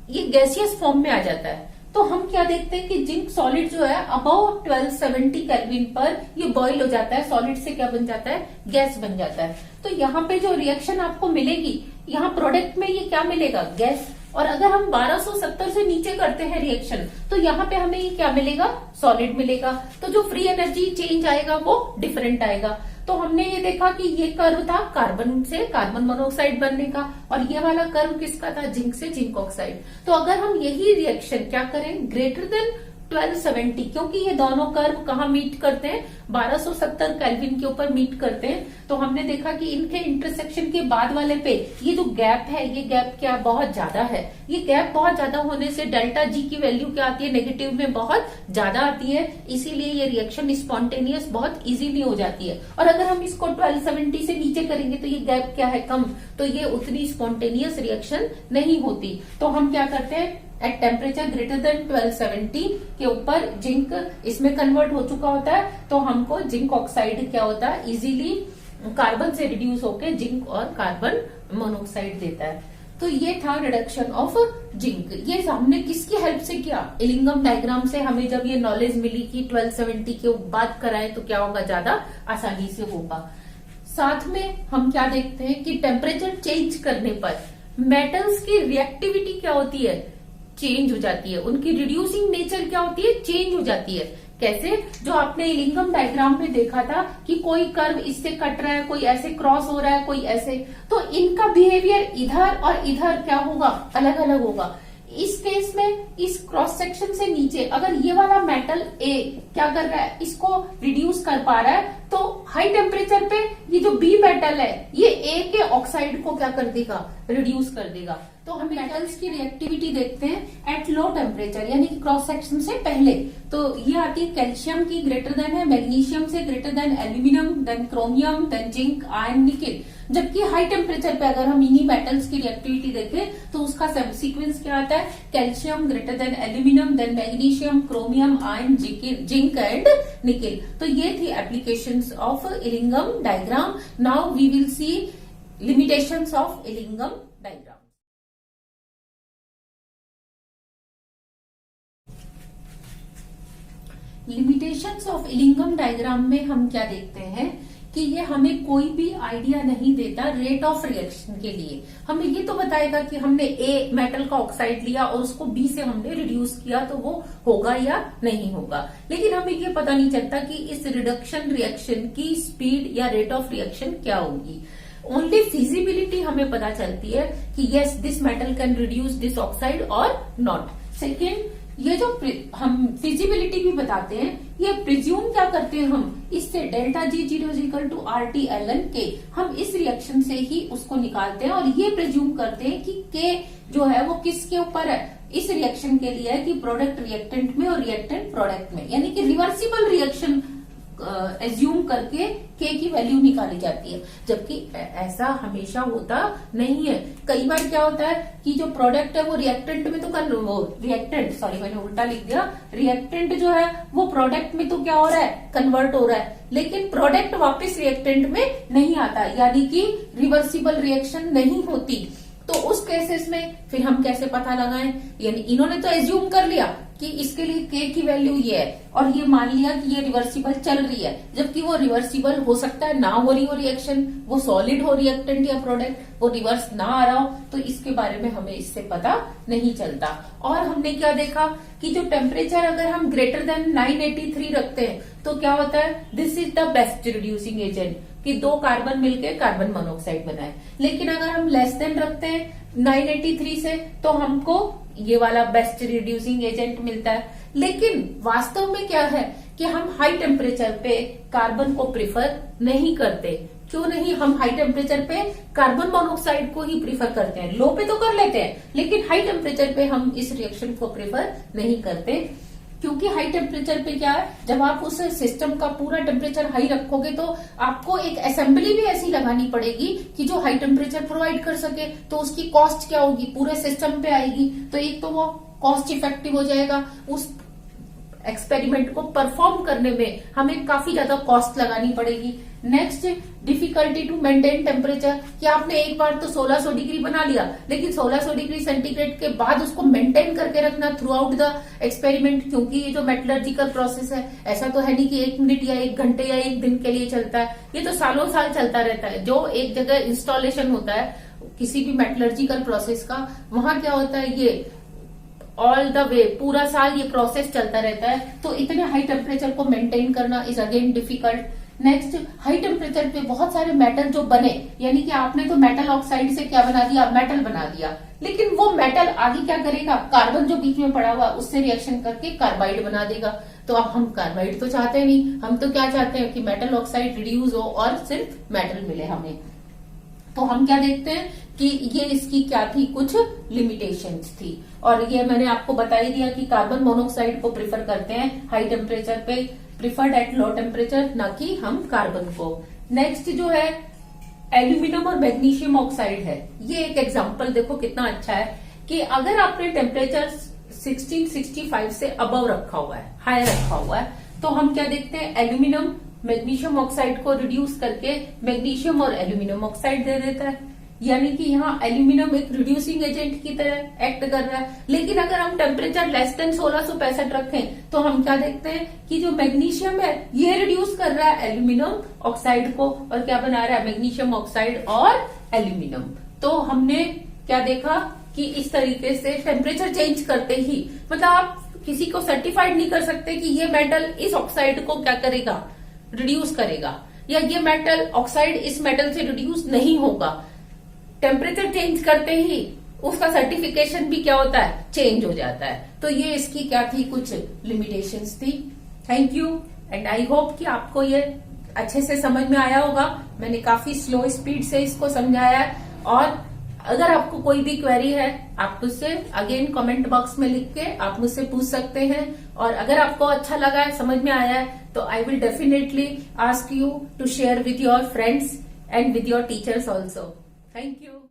ये गैसियस फॉर्म में आ जाता है। तो हम क्या देखते हैं कि जिंक सॉलिड जो है अबव 1270 केल्विन पर ये बॉइल हो जाता है, सॉलिड से क्या बन जाता है, गैस बन जाता है। तो यहाँ पे जो रिएक्शन आपको मिलेगी, यहाँ प्रोडक्ट में ये क्या मिलेगा, गैस। और अगर हम 1270 से नीचे करते हैं रिएक्शन तो यहाँ पे हमें ये क्या मिलेगा, सॉलिड मिलेगा। तो जो फ्री एनर्जी चेंज आएगा वो डिफरेंट आएगा। तो हमने ये देखा कि ये कर्व था कार्बन से कार्बन मोनोऑक्साइड बनने का, और ये वाला कर्व किसका था, जिंक से जिंक ऑक्साइड। तो अगर हम यही रिएक्शन क्या करें, ग्रेटर देन 1270, क्योंकि ये दोनों कर्व कहाँ मीट करते हैं, 1270 केल्विन के ऊपर मीट करते हैं। तो हमने देखा कि इनके इंटरसेक्शन के बाद वाले पे ये जो गैप है, ये गैप क्या बहुत ज्यादा है। ये गैप बहुत ज्यादा होने से डेल्टा जी की वैल्यू क्या आती है, नेगेटिव में बहुत ज्यादा आती है, इसीलिए ये रिएक्शन स्पॉन्टेनियस बहुत इजीली हो जाती है। और अगर हम इसको 1270 से नीचे करेंगे तो ये गैप क्या है, कम, तो ये उतनी स्पॉन्टेनियस रिएक्शन नहीं होती। तो हम क्या करते हैं, एट टेम्परेचर ग्रेटर देन 1270 के ऊपर जिंक इसमें कन्वर्ट हो चुका होता है, तो हमको जिंक ऑक्साइड क्या होता है, इजीली कार्बन से रिड्यूस होकर जिंक और कार्बन मोनोऑक्साइड देता है। तो ये था रिडक्शन ऑफ जिंक। ये हमने किसकी हेल्प से किया, इलिंगम डायग्राम से। हमें जब ये नॉलेज मिली कि 1270 के बाद कराए तो क्या होगा, ज्यादा आसानी से होगा। साथ में हम क्या देखते हैं कि टेम्परेचर चेंज करने पर मेटल्स की रिएक्टिविटी क्या होती है, चेंज हो जाती है। उनकी रिड्यूसिंग नेचर क्या होती है, चेंज हो जाती है। कैसे, जो आपने इलिंगम डायग्राम में देखा था कि कोई कर्व इससे कट रहा है, कोई ऐसे क्रॉस हो रहा है, कोई ऐसे, तो इनका बिहेवियर इधर और इधर क्या होगा, अलग अलग होगा। इस केस में इस क्रॉस सेक्शन से नीचे अगर ये वाला मेटल ए क्या कर रहा है, इसको रिड्यूस कर पा रहा है, तो हाई टेम्परेचर पे ये जो बी मेटल है ये ए के ऑक्साइड को क्या कर देगा, रिड्यूस कर देगा। तो हम मेटल्स की रिएक्टिविटी देखते हैं एट लो टेम्परेचर, यानी कि क्रॉस सेक्शन से पहले। तो ये आती है कैल्शियम की ग्रेटर देन है, मैग्नीशियम से greater than aluminium, then chromium, then zinc, iron, nickel. जबकि हाई टेम्परेचर पे अगर हम इन्हीं मेटल्स की रिएक्टिविटी देखें तो उसका सीक्वेंस क्या आता है, calcium greater than aluminium, then magnesium, chromium, iron, zinc and nickel. तो ये थी applications of Ellingham diagram. Now we will see limitations of Ellingham diagram. Limitations of Ellingham diagram में हम क्या देखते हैं कि ये हमें कोई भी आइडिया नहीं देता रेट ऑफ रिएक्शन के लिए। हमें ये तो बताएगा कि हमने ए मेटल का ऑक्साइड लिया और उसको बी से हमने रिड्यूस किया तो वो होगा या नहीं होगा, लेकिन हमें ये पता नहीं चलता कि इस रिडक्शन रिएक्शन की स्पीड या रेट ऑफ रिएक्शन क्या होगी। ओनली फिजिबिलिटी हमें पता चलती है कि yes this metal can reduce this oxide और नॉट। सेकेंड, ये जो हम फिजिबिलिटी भी बताते हैं, ये प्रिज्यूम क्या करते हैं हम, इससे delta G zero equal to R T L N K, हम इस रिएक्शन से ही उसको निकालते हैं और ये प्रिज्यूम करते हैं कि के जो है वो किसके ऊपर है, इस रिएक्शन के लिए है कि प्रोडक्ट रिएक्टेंट में और रिएक्टेंट प्रोडक्ट में, यानी कि रिवर्सिबल रिएक्शन एज्यूम करके के की वैल्यू निकाली जाती है। जबकि ऐसा हमेशा होता नहीं है। कई बार क्या होता है कि जो प्रोडक्ट है वो रिएक्टेंट में तो मैंने उल्टा लिख दिया, रिएक्टेंट जो है वो प्रोडक्ट में तो क्या हो रहा है, कन्वर्ट हो रहा है, लेकिन प्रोडक्ट वापस रिएक्टेंट में नहीं आता, यानी कि रिवर्सिबल रिएक्शन नहीं होती। तो उस केसेस में फिर हम कैसे पता लगाएं? यानी इन्होंने तो एज्यूम कर लिया कि इसके लिए के की वैल्यू ये है और ये मान लिया कि ये रिवर्सिबल चल रही है, जबकि वो रिवर्सिबल हो सकता है ना हो रही हो रिएक्शन, वो सॉलिड हो रिएक्टेंट या प्रोडक्ट, वो रिवर्स ना आ रहा हो, तो इसके बारे में हमें इससे पता नहीं चलता। और हमने क्या देखा कि जो टेम्परेचर अगर हम ग्रेटर देन 983 रखते हैं तो क्या होता है, this is the best reducing agent, कि 2 कार्बन मिलके कार्बन मोनोऑक्साइड बनाए। लेकिन अगर हम लेस देन रखते हैं 983 से तो हमको ये वाला बेस्ट रिड्यूसिंग एजेंट मिलता है। लेकिन वास्तव में क्या है कि हम हाई टेम्परेचर पे कार्बन को प्रिफर नहीं करते। क्यों नहीं? हम हाई टेम्परेचर पे कार्बन मोनोऑक्साइड को ही प्रिफर करते हैं, लो पे तो कर लेते हैं, लेकिन हाई टेम्परेचर पे हम इस रिएक्शन को प्रिफर नहीं करते। क्योंकि हाई टेम्परेचर पे क्या है, जब आप उस सिस्टम का पूरा टेम्परेचर हाई रखोगे तो आपको एक असेंबली भी ऐसी लगानी पड़ेगी कि जो हाई टेम्परेचर प्रोवाइड कर सके। तो उसकी कॉस्ट क्या होगी, पूरे सिस्टम पे आएगी। तो एक तो वो कॉस्ट इफेक्टिव हो जाएगा, उस एक्सपेरिमेंट को परफॉर्म करने में हमें काफी ज्यादा कॉस्ट लगानी पड़ेगी। Next, difficulty to maintain temperature, कि आपने एक बार तो 1600 डिग्री बना लिया, लेकिन 1600 डिग्री सेंटीग्रेड के बाद उसको मेंटेन करके रखना थ्रू आउट द एक्सपेरिमेंट, क्योंकि ये जो मेटलर्जिकल प्रोसेस है ऐसा तो है नहीं कि 1 मिनट या 1 घंटे या 1 दिन के लिए चलता है, ये तो सालों साल चलता रहता है। जो एक जगह इंस्टॉलेशन होता है किसी भी मेटलर्जिकल प्रोसेस का, वहां क्या होता है, ये ऑल द वे पूरा साल ये प्रोसेस चलता रहता है। तो इतने हाई टेम्परेचर को मेंटेन करना is again difficult. Next, high temperature पे बहुत सारे मेटल जो बने, यानी कि आपने तो मेटल ऑक्साइड से क्या बना दिया, मेटल बना दिया, लेकिन वो मेटल आगे क्या करेगा, कार्बन जो बीच में पड़ा हुआ उससे रिएक्शन करके कार्बाइड बना देगा। तो अब हम कार्बाइड तो चाहते नहीं, हम तो क्या चाहते हैं कि मेटल ऑक्साइड रिड्यूस हो और सिर्फ मेटल मिले हमें। तो हम क्या देखते हैं कि ये इसकी क्या थी, कुछ लिमिटेशंस थी। और ये मैंने आपको बता ही दिया कि कार्बन मोनोऑक्साइड को प्रिफर करते हैं हाई टेम्परेचर पे, प्रिफर्ड एट लो टेम्परेचर, ना कि हम कार्बन को। नेक्स्ट जो है एल्यूमिनियम और मैग्नीशियम ऑक्साइड है। ये एक एग्जांपल देखो कितना अच्छा है कि अगर आपने टेम्परेचर 1665 से अबव रखा हुआ है, हाई रखा हुआ है, तो हम क्या देखते हैं, एल्यूमिनियम मैग्नीशियम ऑक्साइड को रिड्यूस करके मैग्नीशियम और एल्यूमिनियम ऑक्साइड दे देता है। यानी कि यहाँ एल्यूमिनियम एक रिड्यूसिंग एजेंट की तरह एक्ट कर रहा है। लेकिन अगर हम टेम्परेचर लेस देन 1665 रखें तो हम क्या देखते हैं कि जो मैग्नीशियम है ये रिड्यूस कर रहा है एल्यूमिनियम ऑक्साइड को, और क्या बना रहा है, मैग्नीशियम ऑक्साइड और एल्यूमिनियम। तो हमने क्या देखा कि इस तरीके से टेम्परेचर चेंज करते ही, मतलब आप किसी को सर्टिफाइड नहीं कर सकते कि ये मेटल इस ऑक्साइड को क्या करेगा, रिड्यूस करेगा, या ये मेटल ऑक्साइड इस मेटल से रिड्यूस नहीं होगा। टेम्परेचर चेंज करते ही उसका सर्टिफिकेशन भी क्या होता है, चेंज हो जाता है। तो ये इसकी क्या थी, कुछ लिमिटेशंस थी। Thank you and I hope कि आपको ये अच्छे से समझ में आया होगा। मैंने काफी स्लो स्पीड से इसको समझाया है, और अगर आपको कोई भी क्वेरी है आप मुझसे अगेन कमेंट बॉक्स में लिख के आप मुझसे पूछ सकते हैं। और अगर आपको अच्छा लगा है, समझ में आया है, तो I will definitely ask you to share with your friends and with your teachers also. Thank you.